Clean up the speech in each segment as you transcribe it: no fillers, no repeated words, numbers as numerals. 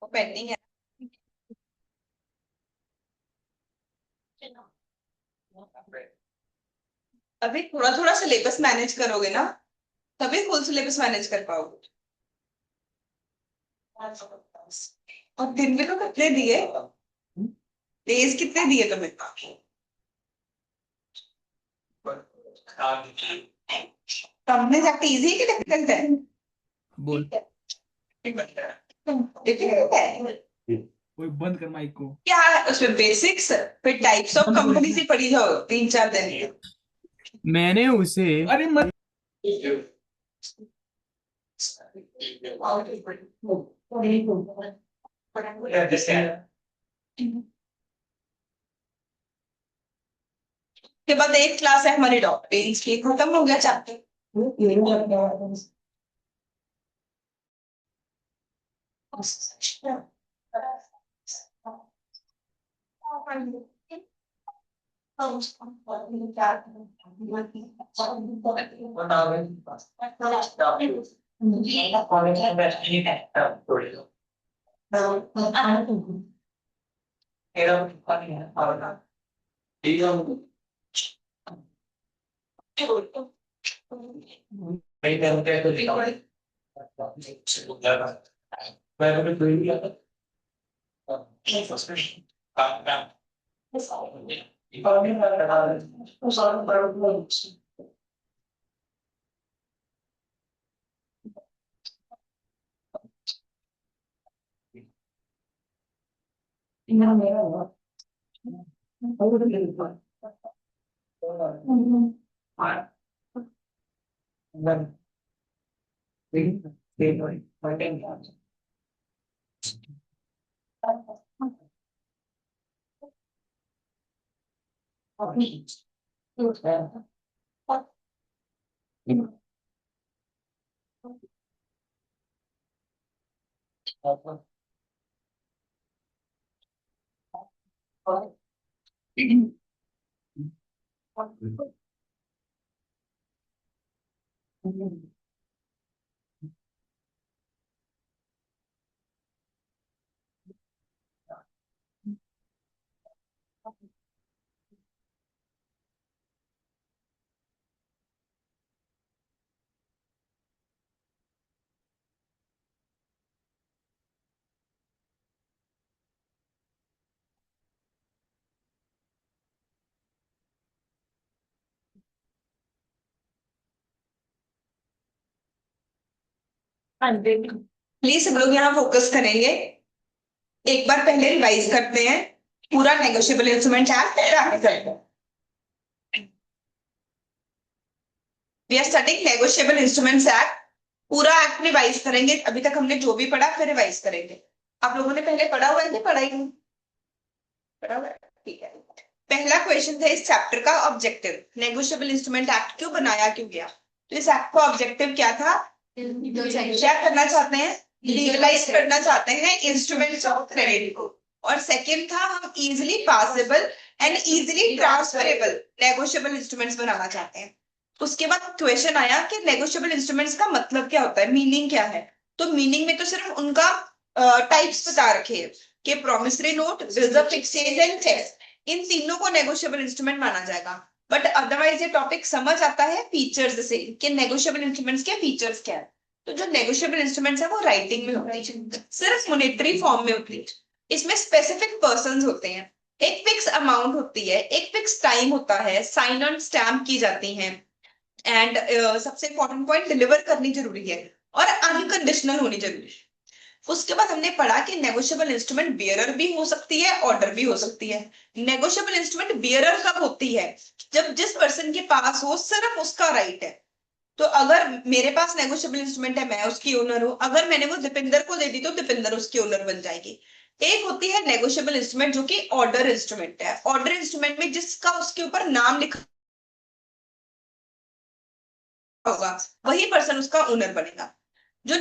वो पेंडिंग है। अभी थोड़ा थोड़ा सिलेबस मैनेज करोगे ना, तभी फुल सिलेबस मैनेज कर पाओगे। और दिन में तो कितने दिए, डेज कितने दिए तुम्हें? तुमने जाके इजी है कि डिफिकल्ट है? बोल। डिफिकल्ट है कोई बंद कर माइक को। क्या? उसमें बेसिक्स, फिर टाइप्स ऑफ कंपनी से पढ़ी जाओ 3 4 दिन। मैंने उसे अरे मत। के बाद एक क्लास है हमारी डॉक्टर की, खत्म हो गया चैप्टर। प्लीज सब लोग यहाँ फोकस करेंगे। एक बार पहले रिवाइज करते हैं पूरा नेगोशिएबल इंस्ट्रूमेंट एक्ट, फिर आगे करते हैं। We are studying negotiable instruments act. पूरा एक्ट रिवाइज करेंगे, अभी तक हमने जो भी पढ़ा फिर रिवाइज करेंगे। आप लोगों ने पहले पढ़ा हुआ है कि पढ़ा ही नहीं? पढ़ा हुआ है, ठीक है। पहला क्वेश्चन था इस चैप्टर का, ऑब्जेक्टिव। नेगोशिएबल इंस्ट्रूमेंट एक्ट क्यों बनाया, क्यों गया? तो इस एक्ट का ऑब्जेक्टिव क्या था? क्या करना चाहते हैं? लीगलाइज करना चाहते हैं इंस्ट्रूमेंट्स ऑफ क्रेडिट को। और सेकंड था, हम easily passable and easily transferable negotiable instruments बनाना चाहते हैं। उसके बाद क्वेश्चन आया कि नेगोशिएबल इंस्ट्रूमेंट्स का मतलब क्या होता है, मीनिंग क्या है? तो मीनिंग में तो सिर्फ उनका टाइप्स बता रखे हैं कि promissory note, bills of exchange and cheque, इन तीनों को नेगोशिएबल इंस्ट्रूमेंट माना जाएगा। बट अदरवाइज ये टॉपिक समझ आता है फीचर्स से कि नेगोशिएबल इंस्ट्रूमेंट्स के फीचर्स क्या है। तो जो नेगोशिएबल इंस्ट्रूमेंट्स है वो राइटिंग में होते हैं, सिर्फ मॉनेटरी फॉर्म में होती है। इसमें स्पेसिफिक पर्सन होते हैं, एक फिक्स अमाउंट होती है, एक फिक्स टाइम होता है, साइन ऑन स्टैम्प की जाती है, एंड सबसे इंपॉर्टेंट पॉइंट, डिलीवर करनी जरूरी है और अनकंडीशनल होनी जरूरी है। उसके बाद हमने पढ़ा कि नेगोशिएबल इंस्ट्रूमेंट बियरर भी हो सकती है, ऑर्डर भी हो सकती है। नेगोशिएबल इंस्ट्रूमेंट बियरर कब होती है? जब जिस पर्सन के पास हो सिर्फ उसका राइट है। तो अगर मेरे पास नेगोशिएबल इंस्ट्रूमेंट है, मैं उसकी ओनर हूं, अगर मैंने वो दीपिंदर को दे दी तो दीपिंदर उसकी ओनर बन जाएगी। एक होती है नेगोशिएबल इंस्ट्रूमेंट जो कि ऑर्डर इंस्ट्रूमेंट है। ऑर्डर इंस्ट्रूमेंट में जिसका उसके ऊपर नाम लिखा होगा वही पर्सन उसका ओनर बनेगा। जो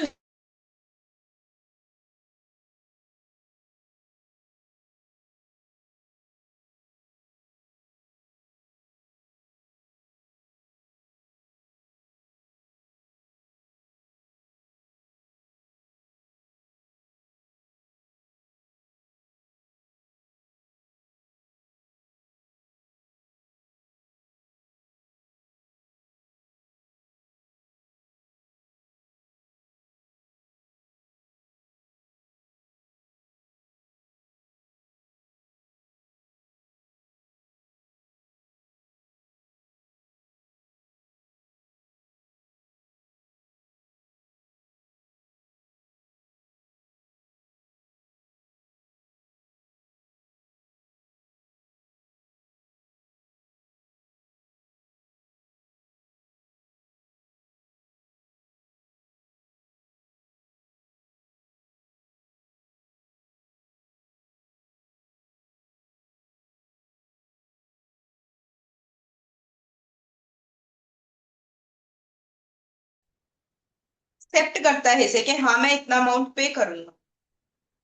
एक्सेप्ट करता है इसे कि हाँ मैं इतना अमाउंट पे करूंगा।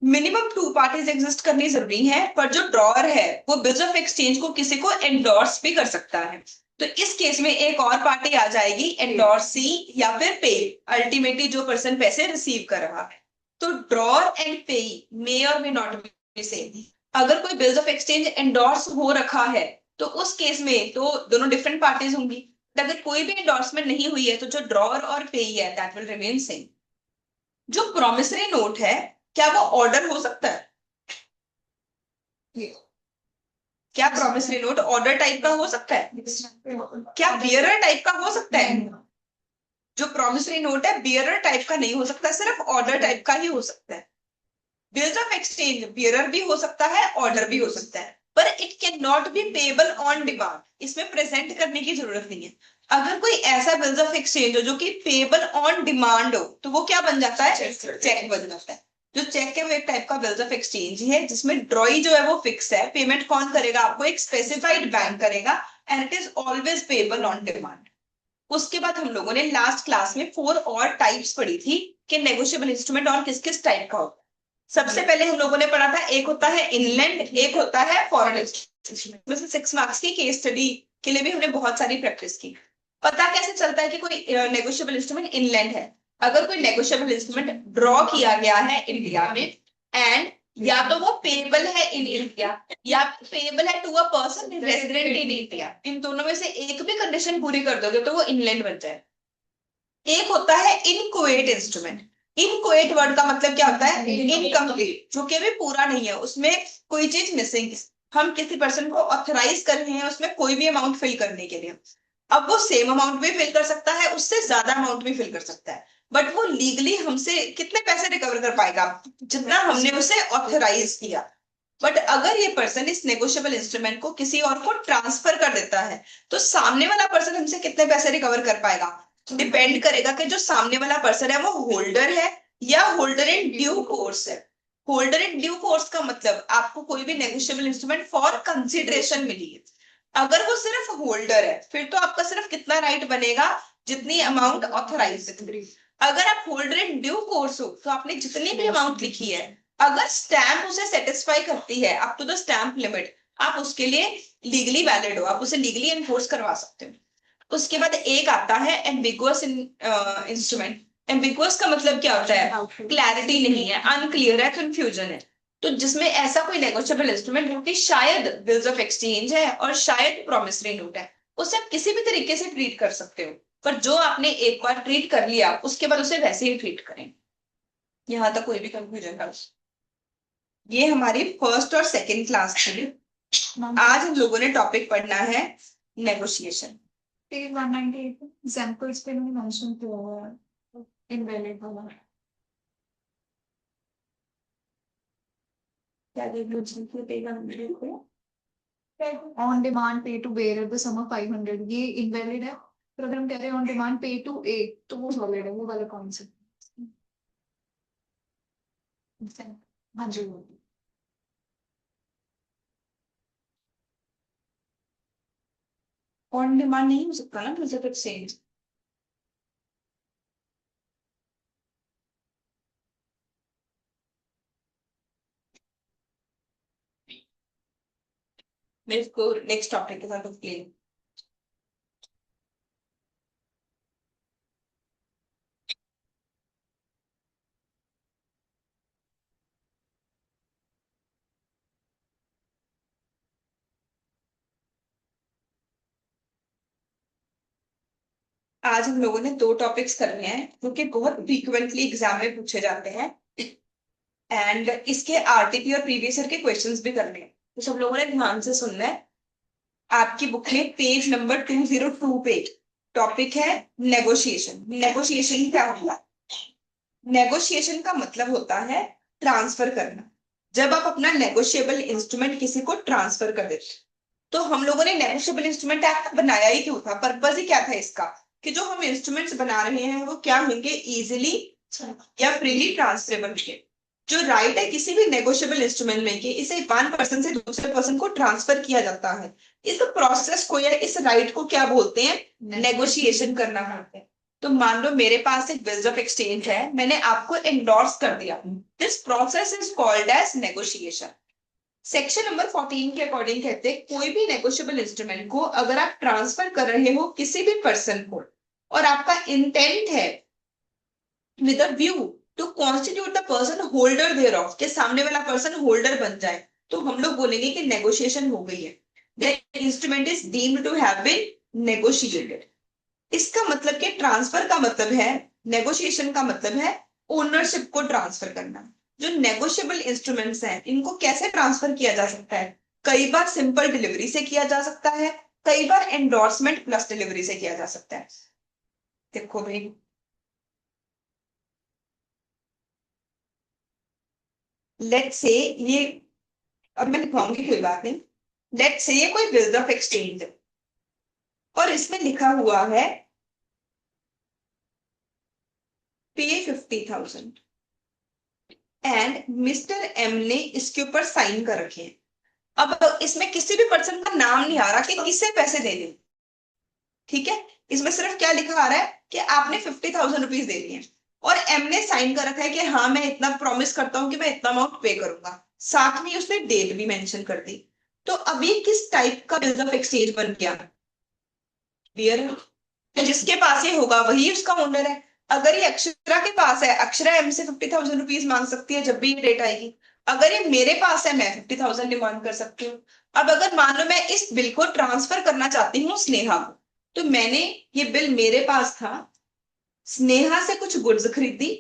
मिनिमम 2 पार्टीज एग्जिस्ट करनी जरूरी है, पर जो ड्रॉअर है वो बिल्स ऑफ एक्सचेंज को किसी को एंडोर्स भी कर सकता है। तो इस केस में एक और पार्टी आ जाएगी, एंडोर्सी या फिर पे, अल्टीमेटली जो पर्सन पैसे रिसीव कर रहा है। तो ड्रॉअर एंड पे मे और मे नॉट बी सेम। अगर कोई बिल्स ऑफ एक्सचेंज एंडोर्स हो रखा है तो उस केस में तो दोनों डिफरेंट पार्टीज होंगी। अगर कोई भी एंडोर्समेंट नहीं हुई है तो जो ड्रॉअर और पे है दैट विल रिमेन सेम। जो प्रोमिसरी नोट है, क्या वो ऑर्डर हो सकता है? क्या प्रोमिसरी नोट ऑर्डर टाइप का हो सकता है? क्या बियरर टाइप का हो सकता है? जो प्रोमिसरी नोट है बियरर टाइप का नहीं हो सकता, सिर्फ ऑर्डर टाइप का ही हो सकता है। बिल्स ऑफ एक्सचेंज बियरर भी हो सकता है, ऑर्डर भी हो सकता है, पर it can not be payable on demand. इसमें प्रेजेंट करने की जरूरत नहीं है। अगर कोई ऐसा बिल्स ऑफ एक्सचेंज हो जो कि पेबल ऑन डिमांड हो तो वो क्या बन जाता है? चेक बन जाता है। जो चेक है वो एक टाइप का बिल्स ऑफ एक्सचेंज ही है, जिसमें ड्रॉई जो है वो फिक्स है, पेमेंट कौन करेगा आपको? एक स्पेसिफाइड बैंक करेगा, and it is always payable on demand. उसके बाद हम लोगों ने लास्ट क्लास में 4 और टाइप्स पढ़ी थी कि नेगोशिएबल इंस्ट्रूमेंट और किस किस टाइप का होता है। सबसे पहले हम लोगों ने पढ़ा था, एक होता है इनलैंड, एक होता है फॉरेन इंस्ट्रूमेंट। वैसे 6 मार्क्स की केस स्टडी के लिए भी हमने बहुत सारी प्रैक्टिस की। पता कैसे चलता है कि कोई नेगोशिएबल इंस्ट्रूमेंट इनलैंड है? अगर कोई नेगोशिएबल इंस्ट्रूमेंट ड्रॉ किया गया है इंडिया में, एंड या तो वो पेबल है इन इंडिया या पेबल है to a person resident in India, इन दोनों में से एक भी कंडीशन पूरी कर दोगे तो वो इनलैंड बन जाए। एक होता है इनकोएट इंस्ट्रूमेंट। इनकोएट वर्ड का मतलब क्या होता है? इनकम्प्लीट, जो कि भी पूरा नहीं है, उसमें कोई चीज मिसिंग। हम किसी पर्सन को ऑथराइज कर रहे हैं उसमें कोई भी अमाउंट फिल करने के लिए। अब वो सेम अमाउंट भी फिल कर सकता है, उससे ज्यादा अमाउंट भी फिल कर सकता है, बट वो लीगली हमसे कितने पैसे रिकवर कर पाएगा? जितना हमने उसे ऑथराइज किया। बट अगर ये पर्सन इस नेगोशिएबल इंस्ट्रूमेंट को किसी और को ट्रांसफर कर देता है तो सामने वाला पर्सन हमसे कितने पैसे रिकवर कर पाएगा? डिपेंड करेगा कि जो सामने वाला पर्सन है वो होल्डर है या होल्डर इन ड्यू कोर्स है। होल्डर इन ड्यू कोर्स का मतलब आपको कोई भी नेगोशिएबल इंस्ट्रूमेंट फॉर कंसिडरेशन मिली है। अगर वो सिर्फ होल्डर है फिर तो आपका सिर्फ कितना राइट बनेगा? जितनी अमाउंट ऑथराइज। अगर आप होल्डर इन ड्यू कोर्स हो तो आपने जितनी भी अमाउंट लिखी है, अगर स्टैम्प उसे सेटिस्फाई करती है up to the stamp limit, आप उसके लिए लीगली वैलिड हो, आप उसे लीगली एनफोर्स करवा सकते हो। उसके बाद एक आता है एम्बिगुअस इंस्ट्रूमेंट। एम्बिगुअस का मतलब क्या होता है? क्लैरिटी नहीं है, अनक्लियर है, कंफ्यूजन है। तो जिसमें ऐसा कोई नेगोशिएबल इंस्ट्रूमेंट जो कि शायद बिल्स ऑफ एक्सचेंज है और शायद प्रोमिसरी नोट है, उसे आप किसी भी तरीके से ट्रीट कर सकते हो, पर जो आपने एक बार ट्रीट कर लिया उसके बाद उसे वैसे ही ट्रीट करें। यहां तक कोई भी कंफ्यूजन का? ये हमारी फर्स्ट और सेकंड क्लास थी। आज हम लोगों ने टॉपिक पढ़ना है नेगोशिएशन। पेज 198 एग्जांपल्स पे मैंने मेंशन किया हुआ है इनवैलिड वाला। क्या पेज 198 को on demand pay to bearer the sum of 500, ये इनवैलिड है। फिर अगर हम कह रहे हैं ऑन डिमांड पे टू ए तो वो वैलिड है, वो वाला कौन सा? हाँ जी, ऑन डिमांड नहीं हो सकता ना बिल्स ऑफ एक्सचेंज। मैं इसको नेक्स्ट टॉपिक के साथ एक्सप्लेन। आज हम लोगों ने 2 टॉपिक्स करने हैं जो कि बहुत फ्रीक्वेंटली एग्जाम में पूछे जाते हैं, एंड इसके आरटीपी और प्रीवियस ईयर के क्वेश्चंस भी करने हैं, तो सब लोगों ने ध्यान से सुनना है। आपकी बुक में पेज नंबर 202 पे टॉपिक है नेगोशिएशन। नेगोशिएशन क्या होता है? नेगोशिएशन का मतलब होता है ट्रांसफर करना। जब आप अपना नेगोशिएबल इंस्ट्रूमेंट किसी को ट्रांसफर कर देते, तो हम लोगों ने नेगोशिएबल इंस्ट्रूमेंट एक्ट बनाया ही क्यों था? पर्पज ही क्या था इसका? कि जो हम इंस्ट्रूमेंट्स बना रहे हैं वो क्या होंगे? इजीली या फ्रीली ट्रांसफरेबल होंगे। जो राइट है किसी भी नेगोशिएबल इंस्ट्रूमेंट में कि इसे वन पर्सन से दूसरे पर्सन को ट्रांसफर किया जाता है, इस प्रोसेस को या इस राइट को क्या बोलते हैं? नेगोशिएशन करना बोलते हैं। तो मान लो मेरे पास एक बिल्स ऑफ एक्सचेंज है, मैंने आपको एंडोर्स कर दिया, this process is called as negotiation. Section number 14 के अकॉर्डिंग कहते हैं कोई भी नेगोशिएबल इंस्ट्रूमेंट को अगर आप ट्रांसफर कर रहे हो किसी भी पर्सन को और आपका इंटेंट है with a view to constitute the person holder thereof, के सामने वाला पर्सन होल्डर बन जाए, तो हम लोग बोलेंगे कि नेगोशिएशन हो गई है, the instrument is deemed to have been negotiated. इसका मतलब कि ट्रांसफर का मतलब है, नेगोशिएशन का मतलब है ओनरशिप को ट्रांसफर करना। जो नेगोशिएबल इंस्ट्रूमेंट्स हैं इनको कैसे ट्रांसफर किया जा सकता है? कई बार सिंपल डिलीवरी से किया जा सकता है, कई बार एंडोर्समेंट प्लस डिलीवरी से किया जा सकता है। देखो भाई, लेट्स से ये, अब मैं लिखवाऊंगी कोई बात नहीं, लेट्स से ये कोई बिल्स ऑफ एक्सचेंज है और इसमें लिखा हुआ है पे 50,000 एंड मिस्टर एम ने इसके ऊपर साइन कर रखे हैं। अब इसमें किसी भी पर्सन का नाम नहीं आ रहा कि किससे पैसे देने, ठीक है, इसमें सिर्फ क्या लिखा आ रहा है कि आपने 50,000 रुपीज दे दिए और एम ने साइन कर रखा है कि हाँ मैं इतना प्रॉमिस करता हूं कि मैं इतना अमाउंट पे करूंगा, साथ में उसने डेट भी मेंशन कर दी। तो अभी किस टाइप का बिल्स ऑफ एक्सचेंज बन गया? बियर, जिसके पास ये होगा वही उसका ओनर है। अगर ये अक्षरा के पास है, अक्षरा एम से 50,000 रुपीज मांग सकती है जब भी ये डेट आएगी। अगर ये मेरे पास है, मैं 50,000 डिमांड कर सकती हूँ। अब अगर मान लो मैं इस बिल को ट्रांसफर करना चाहती हूँ स्नेहा को, तो मैंने ये बिल मेरे पास था, स्नेहा से कुछ गुड्स खरीदी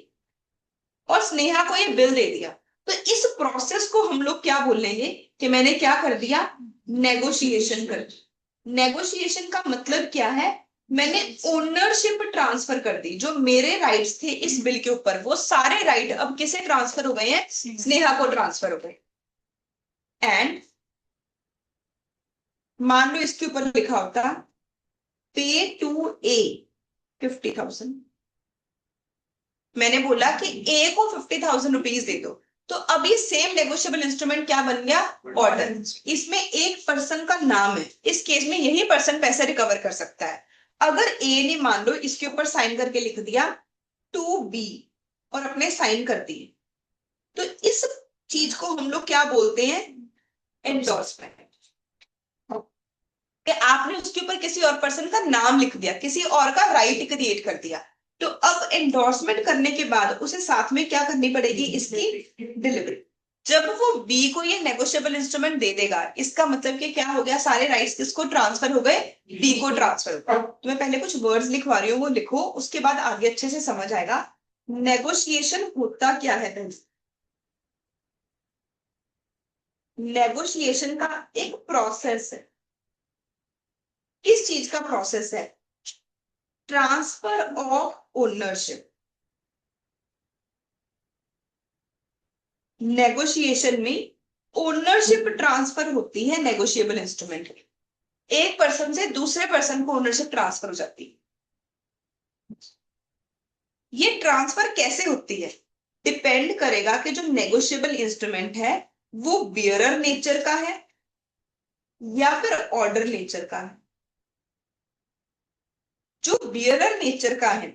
और स्नेहा को ये बिल दे दिया, तो इस प्रोसेस को हम लोग क्या बोल लेंगे कि मैंने क्या कर दिया? नेगोशिएशन कर दी। नेगोशिएशन का मतलब क्या है? मैंने ओनरशिप ट्रांसफर कर दी, जो मेरे राइट्स थे इस बिल के ऊपर वो सारे राइट अब किसे ट्रांसफर हो गए हैं? स्नेहा को ट्रांसफर हो गए। एंड मान लो इसके ऊपर लिखा होता पे टू ए 50,000, मैंने बोला कि ए को 50,000 रुपीज दे दो, तो अभी सेम नेगोशिएबल इंस्ट्रूमेंट क्या बन गया? ऑर्डर। इसमें एक पर्सन का नाम है, इस केस में यही पर्सन पैसे रिकवर कर सकता है। अगर ए ने मान लो इसके ऊपर साइन करके लिख दिया टू बी और अपने साइन कर दिए, तो इस चीज को हम लोग क्या बोलते हैं? एंडोर्समेंट। कि आपने उसके ऊपर किसी और पर्सन का नाम लिख दिया, किसी और का राइट क्रिएट कर दिया। तो अब एंडोर्समेंट करने के बाद उसे साथ में क्या करनी पड़ेगी? इसकी डिलीवरी। जब वो बी को ये नेगोशिएबल इंस्ट्रूमेंट दे देगा, इसका मतलब कि क्या हो गया? सारे राइट्स किसको ट्रांसफर हो गए? बी को ट्रांसफर हो गए। तो मैं पहले कुछ वर्ड्स लिखवा रही हूँ, वो लिखो, उसके बाद आगे अच्छे से समझ आएगा। नेगोशिएशन होता क्या है? नेगोशिएशन का एक प्रोसेस है। किस चीज का प्रोसेस है? Transfer of ownership. नेगोशिएशन में ओनरशिप ट्रांसफर होती है नेगोशिएबल इंस्ट्रूमेंट की, एक पर्सन से दूसरे पर्सन को ओनरशिप ट्रांसफर हो जाती है। ये ट्रांसफर कैसे होती है डिपेंड करेगा कि जो नेगोशिएबल इंस्ट्रूमेंट है वो बियरर नेचर का है या फिर ऑर्डर नेचर का है। जो बियरर नेचर का है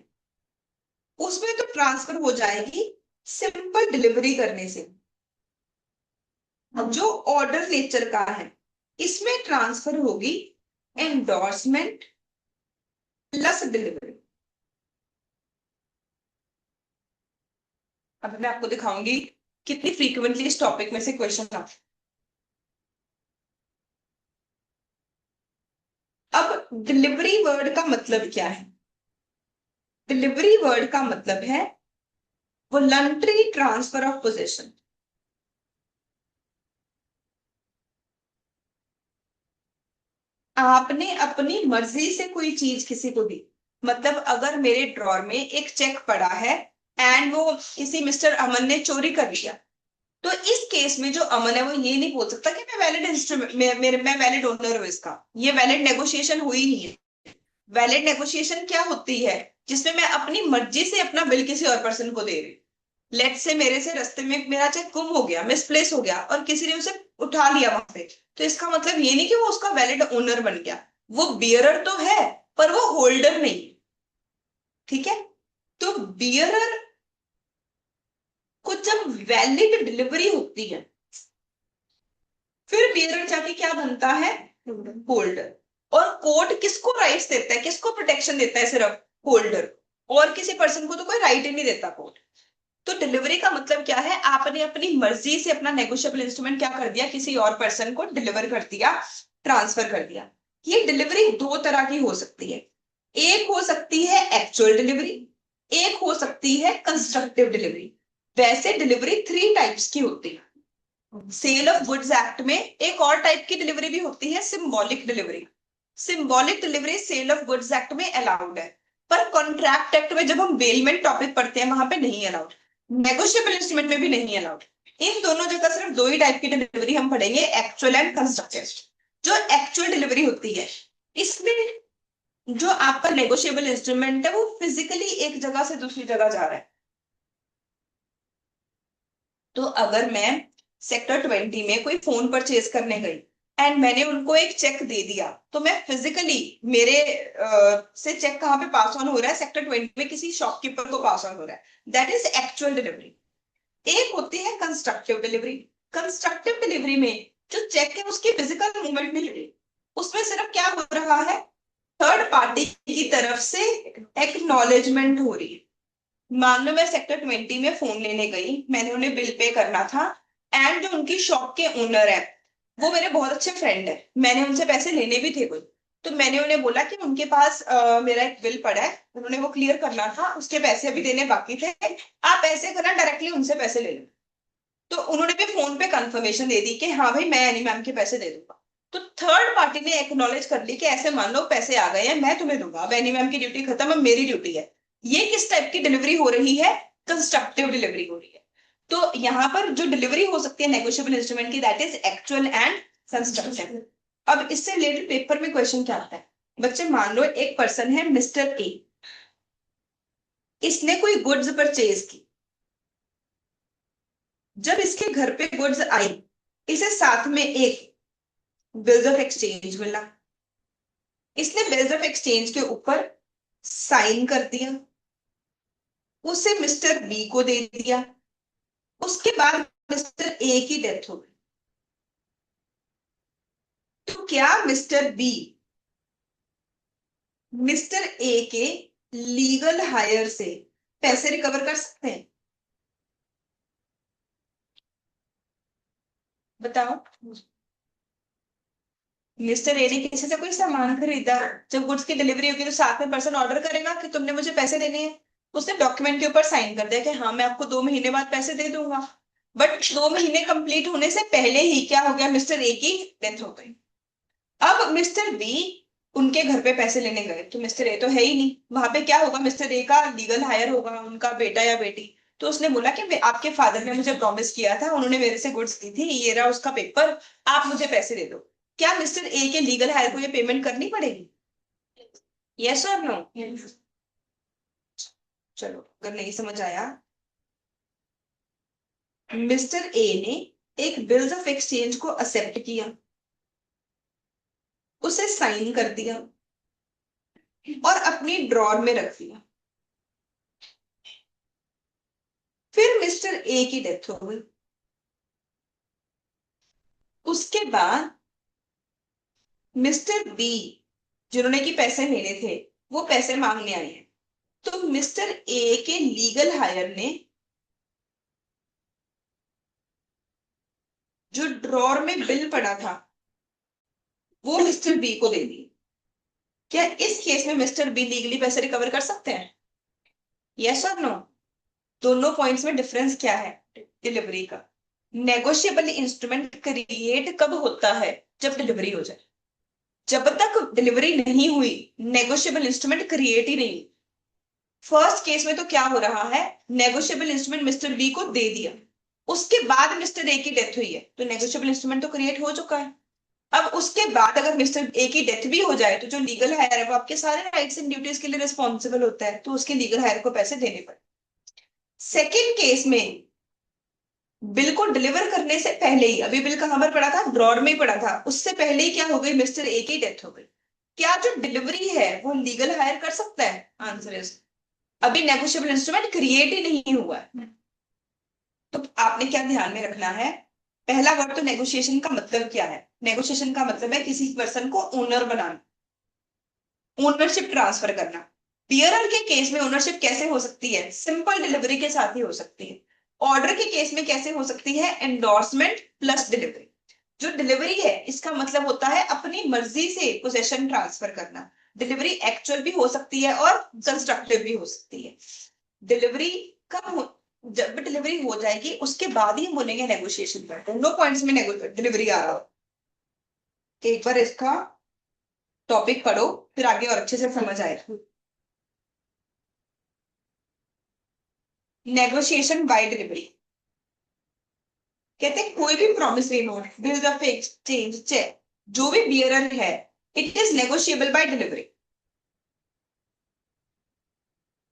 उसमें तो ट्रांसफर हो जाएगी सिंपल डिलीवरी करने से। जो ऑर्डर नेचर का है इसमें ट्रांसफर होगी एंडोर्समेंट प्लस डिलीवरी। अब मैं आपको दिखाऊंगी कितनी फ्रीक्वेंटली इस टॉपिक में से क्वेश्चन आते हैं। अब डिलीवरी वर्ड का मतलब क्या है? डिलीवरी वर्ड का मतलब है वॉलंटरी ट्रांसफर ऑफ पोजीशन। आपने अपनी मर्जी से कोई चीज किसी को दी, मतलब अगर मेरे ड्रॉर में एक चेक पड़ा है एंड वो किसी मिस्टर अमन ने चोरी कर लिया, तो इस केस में जो अमन है वो ये नहीं बोल सकता कि मैं वैलिड इंस्ट्रूमेंट, मैं वैलिड ओनर हूं इसका। ये वैलिड नेगोशिएशन हुई नहीं है। वैलिड नेगोशिएशन क्या होती है? जिसमें मैं अपनी मर्जी से अपना बिल किसी और पर्सन को दे रही। लेट्स से मेरे से रास्ते में मेरा चेक गुम हो गया, मिसप्लेस हो गया और किसी ने उसे उठा लिया वहां पे, तो इसका मतलब ये नहीं कि वो उसका वैलिड ओनर बन गया। वो बियरर तो है पर वो होल्डर नहीं। ठीक है, तो बियरर को जब वैलिड डिलीवरी होती है, फिर बियरर जाके क्या बनता है, होल्डर। और कोर्ट किसको राइट्स देता है, किसको प्रोटेक्शन देता है, सिर्फ होल्डर, और किसी पर्सन को तो कोई राइट ही नहीं देता कोर्ट। तो डिलीवरी का मतलब क्या है, आपने अपनी मर्जी से अपना नेगोशिएबल इंस्ट्रूमेंट क्या कर दिया, किसी और पर्सन को डिलीवर कर दिया, ट्रांसफर कर दिया। ये डिलीवरी दो तरह की हो सकती है, एक हो सकती है एक्चुअल डिलीवरी, एक हो सकती है कंस्ट्रक्टिव डिलीवरी। वैसे डिलीवरी 3 टाइप्स की होती है। सेल ऑफ गुड्स एक्ट में एक और टाइप की डिलीवरी भी होती है, symbolic delivery. Symbolic delivery sale of goods act में अलाउड है, पर कॉन्ट्रैक्ट एक्ट में जब हम बेलमेंट टॉपिक पढ़ते हैं वहां पे नहीं अलाउड, नेगोशिएबल इंस्ट्रूमेंट में भी नहीं अलाउड। इन दोनों जगह सिर्फ 2 ही टाइप की डिलीवरी हम पढ़ेंगे, एक्चुअल एंड कंस्ट्रक्टिव। जो एक्चुअल डिलीवरी होती है, इसमें जो आपका नेगोशिएबल इंस्ट्रूमेंट है वो फिजिकली एक जगह से दूसरी जगह जा रहा है। तो अगर मैं सेक्टर 20 में कोई फोन परचेज करने गई एंड मैंने उनको एक चेक दे दिया, तो मैं फिजिकली मेरे से चेक कहाँ पे पास ऑन हो रहा है, सेक्टर 20 में किसी शॉपकीपर को पास ऑन हो रहा है, दैट इज एक्चुअल डिलीवरी। एक होती है कंस्ट्रक्टिव डिलीवरी। कंस्ट्रक्टिव डिलीवरी में जो चेक है उसकी फिजिकल मूवमेंट नहीं है, उसमें सिर्फ क्या हो रहा है, थर्ड पार्टी की तरफ से एक्नॉलेजमेंट हो रही है। मान लो मैं सेक्टर 20 में फोन लेने गई, मैंने उन्हें बिल पे करना था, एंड जो उनकी शॉप के ओनर है वो मेरे बहुत अच्छे फ्रेंड है, मैंने उनसे पैसे लेने भी थे कोई, तो मैंने उन्हें बोला कि उनके पास मेरा एक बिल पड़ा है, उन्होंने वो क्लियर करना था, उसके पैसे अभी देने बाकी थे, आप ऐसे करना डायरेक्टली उनसे पैसे ले लो। तो उन्होंने भी फोन पे कंफर्मेशन दे दी कि हाँ भाई मैं एनी मैम के पैसे दे दूंगा। तो थर्ड पार्टी ने एक्नॉलेज कर ली कि ऐसे मान लो पैसे आ गए हैं, मैं तुम्हें दूंगा, अब एनी मैम की ड्यूटी खत्म, अब मेरी ड्यूटी है। ये किस टाइप की डिलीवरी हो रही है, कंस्ट्रक्टिव डिलीवरी हो रही है। तो यहाँ पर जो डिलीवरी हो सकती है नेगोशिएबल इंस्ट्रूमेंट की, that is actual and constructive. अब इससे रिलेटेड पेपर में क्वेश्चन क्या आता है, बच्चे मान लो एक पर्सन है मिस्टर ए, इसने कोई गुड्स परचेज की, जब इसके घर पे गुड्स आई, इसे साथ में एक बिल्स ऑफ एक्सचेंज मिला, इसने बिल्स ऑफ एक्सचेंज के ऊपर साइन कर दिया, उसे मिस्टर बी को दे दिया, उसके बाद मिस्टर ए की डेथ हो गई। तो क्या मिस्टर बी मिस्टर ए के लीगल हायर से पैसे रिकवर कर सकते हैं, बताओ। मिस्टर ए ने किसी से कोई सामान खरीदा, जब गुड्स की डिलीवरी होगी तो साथ में पर्सन ऑर्डर करेगा कि तुमने मुझे पैसे देने हैं, उसने डॉक्यूमेंट के ऊपर साइन कर दिया कि हाँ मैं आपको 2 महीने बाद पैसे दे दूंगा। बट 2 महीने कंप्लीट होने से पहले ही क्या हो गया, मिस्टर ए की डेथ हो गई। अब मिस्टर बी उनके घर पे पैसे लेने गए, तो मिस्टर ए तो है ही नहीं, वहां पे क्या होगा, मिस्टर ए का लीगल हायर होगा, उनका बेटा या बेटी। तो उसने बोला कि आपके फादर ने मुझे प्रॉमिस किया था, उन्होंने मेरे से गुड्स दी थी, ये रहा उसका पेपर, आप मुझे पैसे दे दो। क्या मिस्टर ए के लीगल हायर को ये पेमेंट करनी पड़ेगी, यस और नो? चलो अगर नहीं समझ आया, मिस्टर ए ने एक बिल्स ऑफ एक्सचेंज को एक्सेप्ट किया, उसे साइन कर दिया और अपनी ड्रॉर में रख दिया। फिर मिस्टर ए की डेथ हो गई, उसके बाद मिस्टर बी जिन्होंने की पैसे लेने थे वो पैसे मांगने आए हैं, तो मिस्टर ए के लीगल हायर ने जो ड्रॉर में बिल पड़ा था वो मिस्टर बी को दे दी। क्या इस केस में मिस्टर बी लीगली पैसे रिकवर कर सकते हैं, यस और नो? दोनों पॉइंट्स में डिफरेंस क्या है डिलीवरी का। नेगोशिएबल इंस्ट्रूमेंट क्रिएट कब होता है, जब डिलीवरी हो जाए। जब तक डिलीवरी नहीं हुई नेगोशिएबल इंस्ट्रूमेंट क्रिएट ही नहीं। फर्स्ट केस में तो क्या हो रहा है, नेगोशिएबल इंस्ट्रूमेंट मिस्टर बी को दे दिया, उसके बाद मिस्टर ए की डेथ हुई है, तो नेगोशिएबल इंस्ट्रूमेंट तो क्रिएट हो चुका है। अब उसके बाद अगर मिस्टर ए की डेथ भी हो जाए तो जो लीगल हायर है वो आपके सारे राइट्स एंड ड्यूटीज के लिए रिस्पॉन्सिबल होता है, तो उसके लीगल हायर को पैसे देने पड़े। सेकेंड केस में बिल को डिलीवर करने से पहले ही, अभी बिल कहां पर पड़ा था, ड्रॉर में ही पड़ा था, उससे पहले ही क्या हो गई, मिस्टर ए की डेथ हो गई। क्या जो डिलीवरी है वो लीगल हायर कर सकता है, आंसर इज अभी नेगोशिएबल इंस्ट्रूमेंट क्रिएट ही नहीं हुआ है। तो आपने क्या ध्यान में रखना है, पहला वर्ड तो नेगोशिएशन का मतलब क्या है, नेगोशिएशन का मतलब है किसी पर्सन को ओनर बनाना, ओनरशिप ट्रांसफर करना। बियरर के केस में ओनरशिप कैसे हो सकती है, सिंपल डिलीवरी के साथ ही हो सकती है। ऑर्डर के केस में कैसे हो सकती है, एंडोर्समेंट प्लस डिलीवरी। जो डिलीवरी है इसका मतलब होता है अपनी मर्जी से पोजेशन ट्रांसफर करना। डिलीवरी एक्चुअल भी हो सकती है और कंस्ट्रक्टिव भी हो सकती है। डिलीवरी कब हो, जब डिलीवरी हो जाएगी उसके बाद ही हम बोलेंगे नेगोशिएशन पर, दोनों पॉइंट्स में डिलीवरी आ रहा हो। एक बार इसका टॉपिक पढ़ो फिर आगे और अच्छे से समझ आएगा। नेगोशिएशन बाय डिलीवरी कहते हैं कोई भी promissory note, bill of exchange, cheque, जो भी बियरर है, it is negotiable by delivery.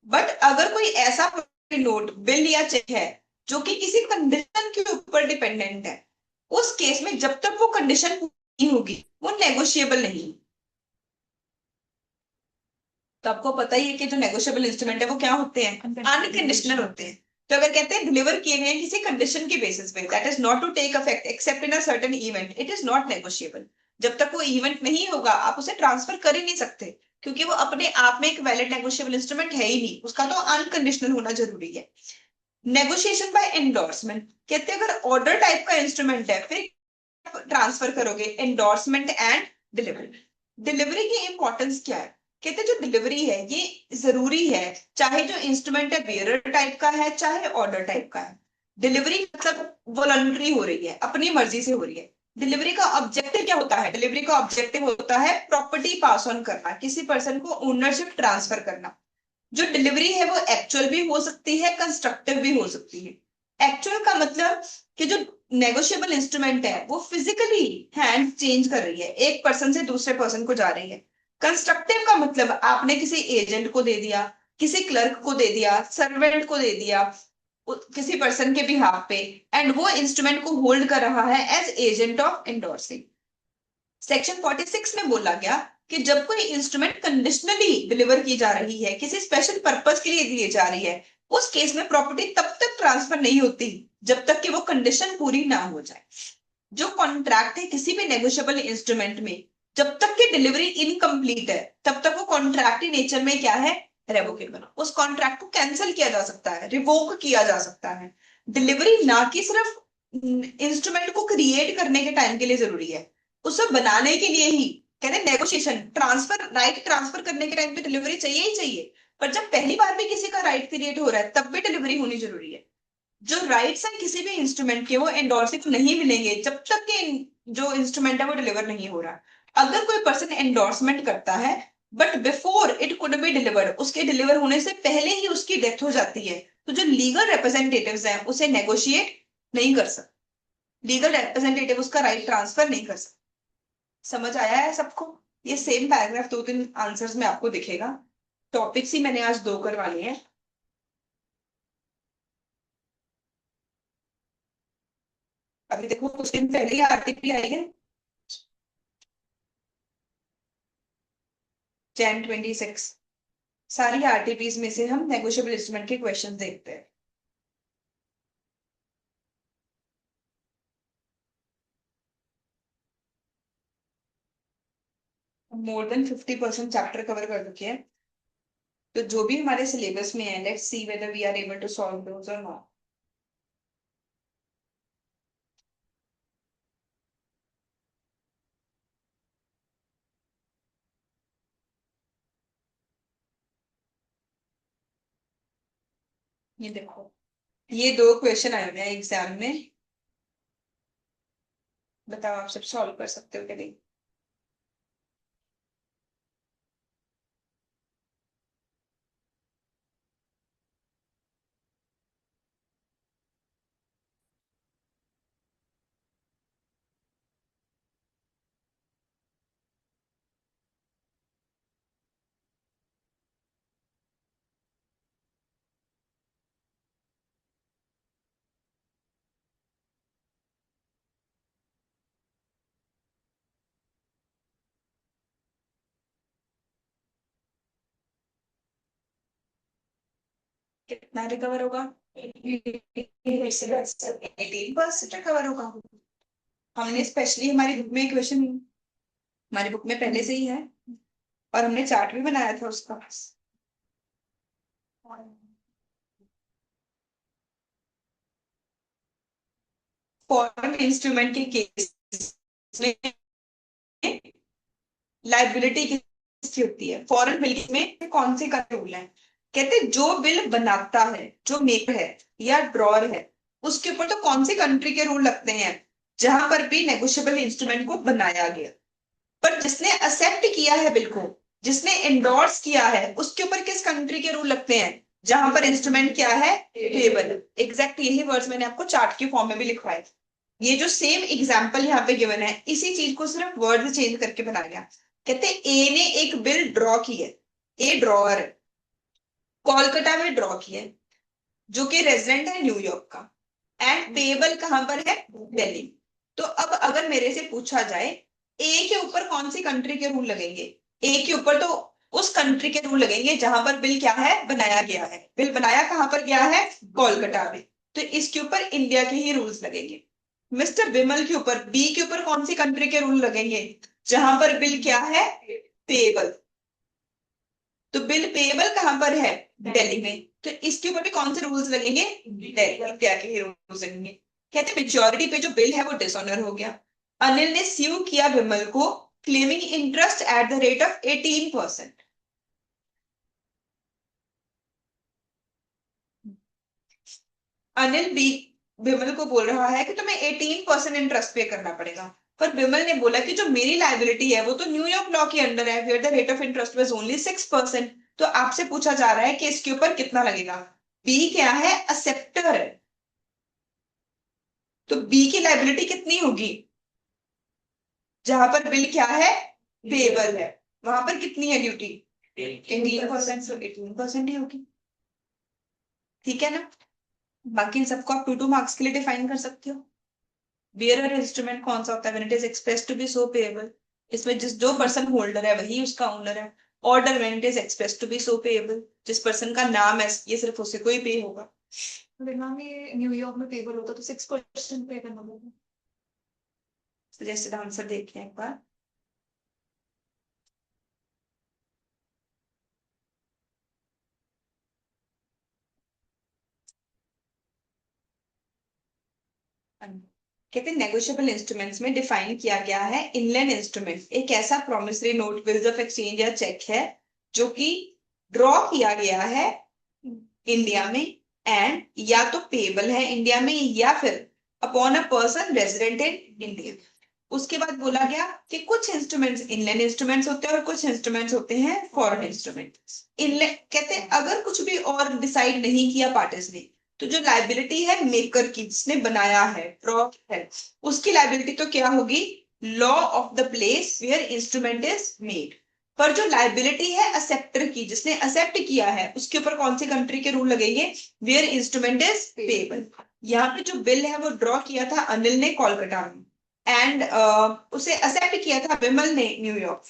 But अगर कोई ऐसा नोट, बिल या चेक है जो कि किसी कंडीशन के ऊपर डिपेंडेंट है, उस केस में जब तक वो कंडीशन नहीं होगी वो नेगोशिएबल नहीं। तो आपको पता ही है कि जो नेगोशिएबल इंस्ट्रूमेंट है वो क्या होते हैं, अनकंडीशनल होते हैं। तो अगर कहते हैं डिलीवर किए गए किसी कंडीशन के बेसिस पे, that is not to take effect except in a certain event, it is not negotiable. जब तक वो इवेंट नहीं होगा आप उसे ट्रांसफर कर ही नहीं सकते, क्योंकि वो अपने आप में एक वैलिड नेगोशिएबल इंस्ट्रूमेंट है ही नहीं, उसका तो अनकंडीशनल होना जरूरी है। नेगोशिएशन बाय एंडोर्समेंट कहते हैं अगर ऑर्डर टाइप का इंस्ट्रूमेंट है फिर ट्रांसफर करोगे, एंडोर्समेंट एंड डिलीवरी। डिलीवरी की इंपॉर्टेंस क्या है, कहते हैं जो डिलीवरी है ये जरूरी है, चाहे जो इंस्ट्रूमेंट है बेयरर टाइप का है चाहे ऑर्डर टाइप का है। डिलीवरी मतलब वॉलंटरी हो रही है, अपनी मर्जी से हो रही है। डिलीवरी का ऑब्जेक्टिव क्या होता है, डिलीवरी का ऑब्जेक्टिव होता है प्रॉपर्टी पास ऑन करना, किसी पर्सन को ओनरशिप ट्रांसफर करना। जो डिलीवरी है वो एक्चुअल भी हो सकती है कंस्ट्रक्टिव भी हो सकती है। एक्चुअल का मतलब कि जो नेगोशिएबल इंस्ट्रूमेंट है वो फिजिकली हैंड चेंज कर रही है, एक पर्सन से दूसरे पर्सन को जा रही है। कंस्ट्रक्टिव का मतलब आपने किसी एजेंट को दे दिया, किसी क्लर्क को दे दिया, सर्वेंट को दे दिया किसी पर्सन के बिहाफ पे, एंड वो इंस्ट्रूमेंट को होल्ड कर रहा है as agent of endorsing. Section 46 में बोला गया कि जब कोई इंस्ट्रूमेंट कंडीशनली डिलीवर की जा रही है, किसी स्पेशल पर्पस के लिए दी जा रही है, उस केस में प्रॉपर्टी तब तक ट्रांसफर नहीं होती जब तक कि वो कंडीशन पूरी ना हो जाए। जो कॉन्ट्रैक्ट है किसी भी नेगोशिएबल इंस्ट्रूमेंट में, जब तक कि डिलीवरी इनकम्प्लीट है तब तक वो कॉन्ट्रैक्ट नेचर में क्या है, रेवोकेबल। उस कॉन्ट्रैक्ट को कैंसिल किया जा सकता है, रिवोक किया जा सकता है। डिलीवरी ना कि सिर्फ इंस्ट्रूमेंट को क्रिएट करने के टाइम के लिए जरूरी है, उसे बनाने के लिए ही। कहते हैं नेगोशिएशन ट्रांसफर, राइट ट्रांसफर करने के टाइम पे डिलीवरी चाहिए ही चाहिए, पर जब पहली बार भी किसी का राइट क्रिएट हो रहा है तब भी डिलीवरी होनी जरूरी है। जो राइट्स हैं किसी भी इंस्ट्रूमेंट के वो एंडोर्सिंग नहीं मिलेंगे जब तक कि जो इंस्ट्रूमेंट है वो डिलीवर नहीं हो रहा। अगर कोई पर्सन एंडोर्समेंट करता है but before it could be delivered, उसके डिलीवर होने से पहले ही उसकी डेथ हो जाती है, तो जो लीगल रिप्रेजेंटेटिव्स हैं उसे नेगोशिएट नहीं कर सकते, लीगल रिप्रेजेंटेटिव उसका राइट ट्रांसफर नहीं कर सकते। समझ आया है सबको? ये सेम पैराग्राफ दो तीन आंसर्स में आपको दिखेगा। टॉपिक्स ही मैंने आज दो करवाने हैं। अभी देखो कुछ दिन पहले ही आरटीपी आई है, Jan 26। सारी आरटीपीज में से हम नेगोशिएबल इंस्ट्रूमेंट के क्वेश्चन देखते हैं। मोर देन 50% चैप्टर कवर कर चुके हैं, तो जो भी हमारे सिलेबस में है let's see whether we are able to solve those और नॉट। ये देखो, ये दो क्वेश्चन आए हुए हैं एग्जाम में, बताओ आप सब सॉल्व कर सकते हो कि नहीं। कितना रिकवर होगा? 18% रिकवर होगा। हमने स्पेशली हमारी बुक में क्वेश्चन, हमारी बुक में पहले से ही है और हमने चार्ट भी बनाया था उसका। फॉरेन इंस्ट्रूमेंट के केस में लाइबिलिटी किसकी होती है? फॉरेन बिल में कौन से का रूल है? कहते हैं जो बिल बनाता है, जो मेकर है या ड्रॉअर है, उसके ऊपर तो कौन सी कंट्री के रूल लगते हैं जहां पर भी नेगोशिएबल इंस्ट्रूमेंट को बनाया गया। पर जिसने एक्सेप्ट किया है बिल को, जिसने एंडोर्स किया है, उसके ऊपर किस कंट्री के रूल लगते हैं जहां पर इंस्ट्रूमेंट क्या है? पेबल। एग्जैक्ट यही वर्ड्स मैंने आपको चार्ट के फॉर्म में भी लिखवाए। ये जो सेम एग्जाम्पल यहाँ पे गिवन है, इसी चीज को सिर्फ वर्ड चेंज करके बनाया गया। कहते ए ने एक बिल ड्रॉ की है, ए ड्रॉअर है, कोलकाता में ड्रॉ किया है, जो कि रेजिडेंट है न्यूयॉर्क का, एंड पेबल कहां पर है? दिल्ली। तो अब अगर मेरे से पूछा जाए ए के ऊपर कौन सी कंट्री के रूल लगेंगे, ए के ऊपर तो उस कंट्री के रूल लगेंगे जहां पर बिल क्या है? बनाया गया है। बिल बनाया कहां पर गया है? कोलकाता में। तो इसके ऊपर इंडिया के ही रूल्स लगेंगे। मिस्टर विमल के ऊपर, बी के ऊपर कौन सी कंट्री के रूल लगेंगे जहां पर बिल क्या है? पेबल। तो बिल पेबल कहां पर है? दिल्ली में। तो इसके ऊपर भी कौन से रूल्स लगेंगे? दिल्ली इंडिया के ही रूल्स लगेंगे। कहते हैं मेच्योरिटी पे जो बिल है वो डिसऑनर हो गया। अनिल ने स्यू किया विमल को, claiming interest at the rate of 18%। Anil बी विमल को बोल रहा है कि तुम्हें 18% इंटरेस्ट पे करना पड़ेगा। पर विमल ने बोला कि जो मेरी लाइबिलिटी है वो तो न्यूयॉर्क लॉ के अंडर है, where the rate of interest was only 6%। तो आपसे पूछा जा रहा है कि इसके ऊपर कितना लगेगा। बी क्या है? एक्सेप्टर है। तो बी की लाइबिलिटी कितनी होगी जहां पर बिल क्या है? पेबल है। वहां पर कितनी है ड्यूटी? 18%। तो 18% ही होगी। ठीक है ना? बाकी इन सबको आप 2 2 मार्क्स के लिए डिफाइन कर सकते हो। बियरर इंस्ट्रूमेंट कौन सा होता है? When it is express to be so payable. इसमें जिस जो पर्सन होल्डर है वही उसका ओनर है। Order when it is express to be so payable, जिस पर्सन का नाम है ये सिर्फ उसे कोई पे होगा। अगर मैम ये न्यूयॉर्क में पेबल होता तो 6% पे करना पड़ेगा। सजेस्टेड आंसर देखिए एक बार। कहते हैं नेगोशिएबल इंस्ट्रूमेंट्स में डिफाइन किया गया है इनलैंड इंस्ट्रूमेंट एक ऐसा promissory note, bills of exchange या चेक है जो कि ड्रॉ किया गया है इंडिया में, एंड या तो पेबल है इंडिया में या फिर upon a person resident in India. उसके बाद बोला गया कि कुछ इंस्ट्रूमेंट्स इनलैंड इंस्ट्रूमेंट्स होते हैं और कुछ इंस्ट्रूमेंट्स होते हैं फॉरेन इंस्ट्रूमेंट्स। इनलैंड कहते हैं अगर कुछ भी और डिसाइड नहीं किया पार्टीज ने, तो जो लाइबिलिटी है मेकर की, जिसने बनाया है, ड्रॉ है, उसकी लाइबिलिटी तो क्या होगी? Law of the place where instrument is made. पर जो लाइबिलिटी है एक्सेप्टर की, जिसने एक्सेप्ट किया है, उसके ऊपर कौन सी कंट्री के रूल लगेंगे? Where instrument is payable. यहाँ पे जो बिल है वो ड्रॉ किया था अनिल ने कोलकाता में, एंड उसे एक्सेप्ट किया था विमल ने न्यूयॉर्क।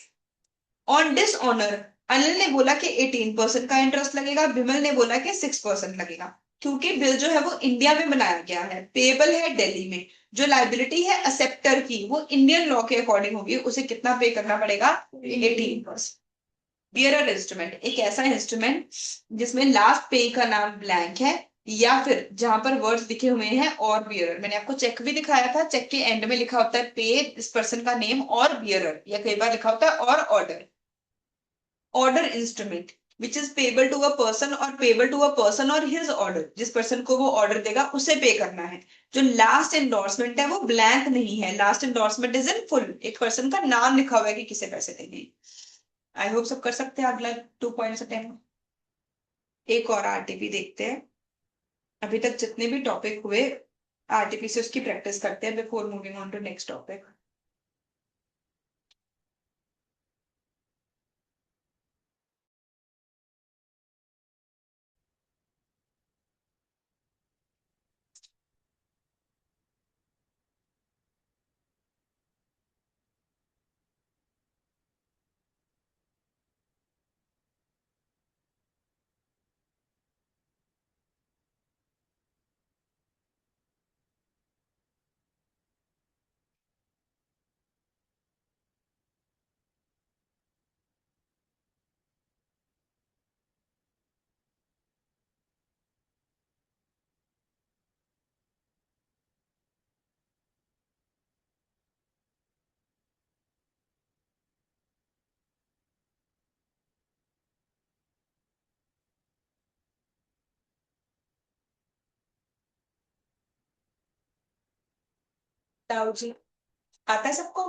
ऑन डिसऑनर अनिल ने बोला कि 18% का इंटरेस्ट लगेगा, विमल ने बोला कि 6% लगेगा। क्योंकि बिल जो है वो इंडिया में बनाया गया है, पेबल है दिल्ली में। जो लाइबिलिटी है एक्सेप्टर की वो इंडियन लॉ के अकॉर्डिंग होगी, उसे कितना पे करना पड़ेगा? 18%। बियरर इंस्ट्रूमेंट एक ऐसा इंस्ट्रूमेंट जिसमें लास्ट पे का नाम ब्लैंक है या फिर जहां पर वर्ड्स लिखे हुए हैं और बियरर। मैंने आपको चेक भी दिखाया था, चेक के एंड में लिखा होता है पे इस पर्सन का नेम और बियरर, या कई बार लिखा होता है और order. Order instrument which is payable to a person और पेबल टू अ पर्सन और हिज ऑर्डर, जिस पर्सन को वो ऑर्डर देगा उसे पे करना है। जो लास्ट एंडोर्समेंट है वो ब्लैंक नहीं है, last endorsement is in full, एक पर्सन का नाम लिखा हुआ है कि किसे पैसे देने। आई होप सब कर सकते हैं। अगला 2 पॉइंट्स अटेम्प्ट। एक और आरटीपी देखते हैं। अभी तक जितने भी टॉपिक हुए आरटीपी से उसकी प्रैक्टिस करते हैं before moving on to next topic. ताऊ जी आता है सबको?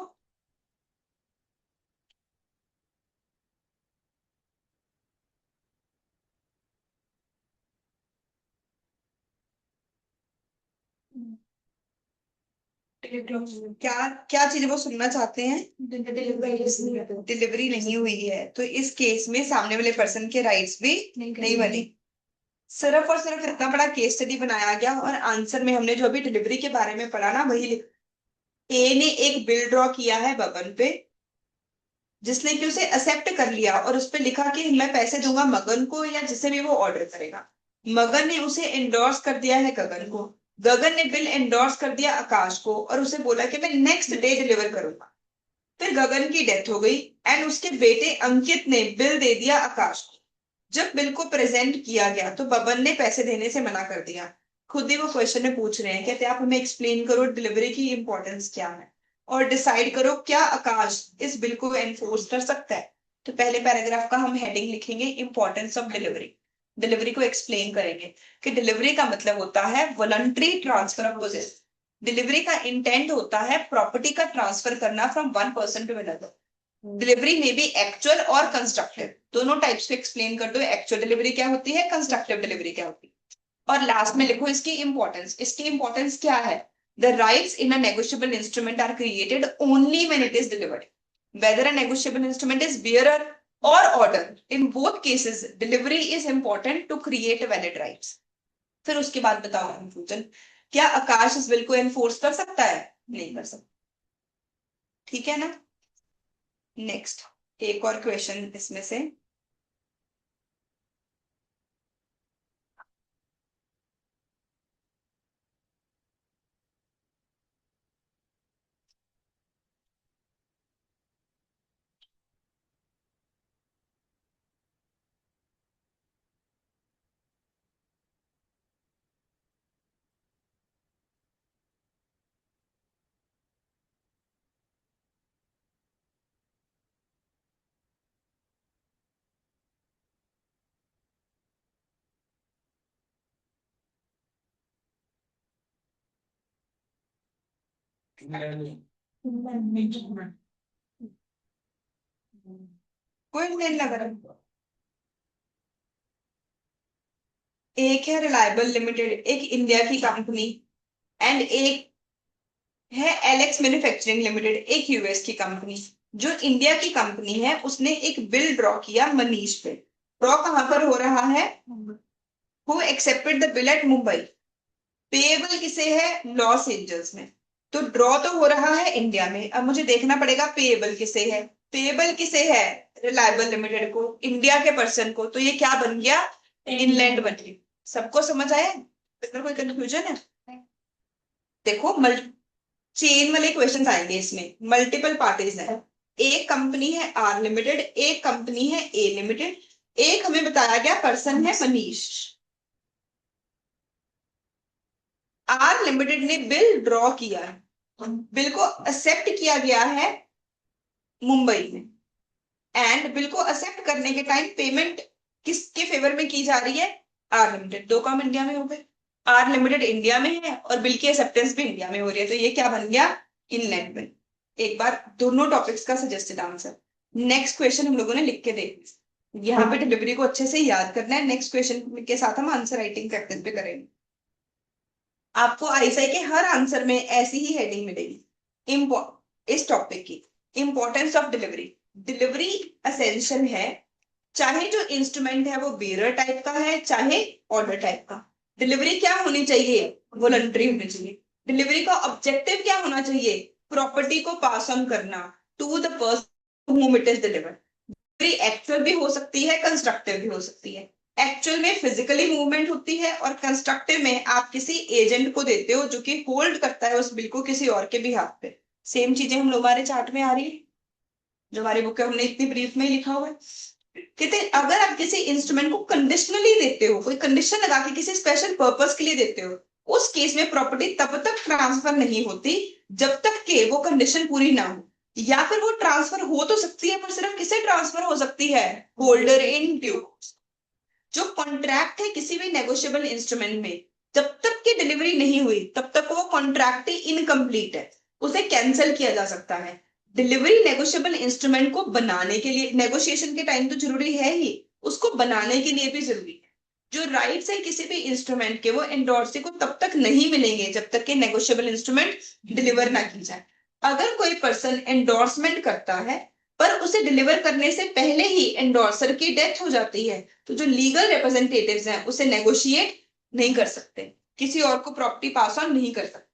क्या क्या चीज वो सुनना चाहते हैं? डिलीवरी नहीं हुई है तो इस केस में सामने वाले पर्सन के राइट्स भी नहीं बने। सिर्फ और सिर्फ इतना बड़ा केस स्टडी बनाया गया और आंसर में हमने जो अभी डिलीवरी के बारे में पढ़ा ना वही ए ने एक बिल ड्रॉ किया है बबन पे, जिसने कि उसे एक्सेप्ट कर लिया और उस पे लिखा कि मैं पैसे दूंगा मगन को या जिसे भी वो ऑर्डर करेगा। मगन ने उसे एंडोर्स कर दिया है गगन को, गगन ने बिल एंडोर्स कर दिया आकाश को और उसे बोला कि मैं नेक्स्ट डे डिलीवर करूंगा। फिर गगन की डेथ हो गई एंड उसके बेटे अंकित ने बिल दे दिया आकाश को। जब बिल को प्रेजेंट किया गया तो बबन ने पैसे देने से मना कर दिया। खुद ही वो क्वेश्चन में पूछ रहे हैं, कहते आप हमें एक्सप्लेन करो डिलीवरी की इंपॉर्टेंस क्या है और डिसाइड करो क्या आकाश इस बिल को एनफोर्स कर सकता है। तो पहले पैराग्राफ का हम हेडिंग लिखेंगे इंपॉर्टेंस ऑफ डिलीवरी। डिलीवरी को एक्सप्लेन करेंगे कि डिलीवरी का मतलब होता है voluntary transfer of possession. Delivery का इंटेंट होता है प्रॉपर्टी का ट्रांसफर करना from one person to another. Delivery में भी एक्चुअल और कंस्ट्रक्टिव दोनों टाइप्स को एक्सप्लेन कर दो। एक्चुअल डिलीवरी क्या होती है, कंस्ट्रक्टिव डिलीवरी क्या होती है, और लास्ट में लिखो इसकी इंपॉर्टेंस। इसकी इंपॉर्टेंस क्या है? The rights in a negotiable instrument are created only when it is delivered. Whether a negotiable instrument is bearer or order, in both cases, delivery is important to create valid rights. फिर उसके बाद बताओ conclusion, क्या आकाश इस bill को enforce कर सकता है? नहीं कर सकता। ठीक है ना? नेक्स्ट एक और क्वेश्चन इसमें से, कोई नहीं लग रहा। एक है रिलायबल लिमिटेड, एक इंडिया की कंपनी, एंड एक है एलेक्स मैन्युफैक्चरिंग लिमिटेड, एक यूएस की कंपनी। जो इंडिया की कंपनी है उसने एक बिल ड्रॉ किया मनीष पे। ड्रॉ कहां पर हो रहा है? Who accepted the bill eight Mumbai. Payable किसे है? लॉस एंजल्स में। तो ड्रॉ तो हो रहा है इंडिया में, अब मुझे देखना पड़ेगा पेएबल किसे है। पेएबल किसे है? रिलायबल लिमिटेड को, इंडिया के पर्सन को। तो ये क्या बन गया? इनलैंड बन गया। सबको समझ आया? इसमें कोई कंफ्यूजन है? देखो चेन वाले क्वेश्चन आएंगे इसमें, मल्टीपल पार्टीज है। एक कंपनी है आर लिमिटेड, एक कंपनी है ए लिमिटेड, एक हमें बताया गया पर्सन है मनीष। आर लिमिटेड ने बिल ड्रॉ किया है, बिल को एक्सेप्ट किया गया है मुंबई में, एंड बिल को एक्सेप्ट करने के टाइम पेमेंट किसके फेवर में की जा रही है? R limited. दो काम इंडिया में हो गए, आर लिमिटेड इंडिया में है और बिल की एक्सेप्टेंस भी इंडिया में हो रही है। तो ये क्या बन गया? इनलैंड में। एक बार दोनों टॉपिक्स का सजेस्टेड आंसर। नेक्स्ट क्वेश्चन हम लोगों ने लिख के देखना, यहाँ पे डिलीवरी को अच्छे से याद करना है। नेक्स्ट क्वेश्चन के साथ हम आंसर राइटिंग प्रैक्टिस भी करेंगे। आपको आईएसआई के हर आंसर में ऐसी ही हेडिंग मिलेगी इस टॉपिक की, importance of delivery. Delivery essential है, चाहे जो इंस्ट्रूमेंट है वो बेरर टाइप का है चाहे ऑर्डर टाइप का। डिलीवरी क्या होनी चाहिए? वॉलंटरी होनी चाहिए। डिलीवरी का ऑब्जेक्टिव क्या होना चाहिए? प्रॉपर्टी को पास ऑन करना to the person whom it is delivered। Delivery actual भी हो सकती है, कंस्ट्रक्टिव भी हो सकती है। एक्चुअल में फिजिकली मूवमेंट होती है और कंस्ट्रक्टिव में आप किसी एजेंट को देते हो जो कि होल्ड करता है उस बिल को किसी और के बिहाफ पे। सेम चीजें हम लोग हमारे चार्ट में आ रही है, जो हमारी बुक है हमने इतनी ब्रीफ में ही लिखा हुआ है। कहते अगर आप किसी इंस्ट्रूमेंट को कंडीशनली देते हो, कोई कंडीशन लगा के किसी स्पेशल पर्पस के लिए देते हो, उस केस में प्रॉपर्टी तब तक ट्रांसफर नहीं होती जब तक के वो कंडीशन पूरी ना हो, या फिर वो ट्रांसफर हो तो सकती है पर सिर्फ किसे ट्रांसफर हो सकती है? Holder in due. जो कॉन्ट्रैक्ट है किसी भी नेगोशिएबल इंस्ट्रूमेंट में, जब तक की डिलीवरी नहीं हुई तब तक वो कॉन्ट्रैक्ट ही इनकम्प्लीट है। उसे कैंसिल किया जा सकता है। डिलीवरी नेगोशिएबल इंस्ट्रूमेंट को बनाने के लिए, नेगोशिएशन के टाइम तो जरूरी है ही, उसको बनाने के लिए भी जरूरी है। जो राइट्स है किसी भी इंस्ट्रूमेंट के, वो एंडोर्सी को तब तक नहीं मिलेंगे जब तक कि नेगोशिएबल इंस्ट्रूमेंट डिलीवर ना की जाए। अगर कोई पर्सन एंडोर्समेंट करता है पर उसे डिलीवर करने से पहले ही एंडोर्सर की डेथ हो जाती है, तो जो लीगल रिप्रेजेंटेटिव्स हैं उसे नेगोशिएट नहीं कर सकते, किसी और को प्रॉपर्टी पास ऑन नहीं कर सकते।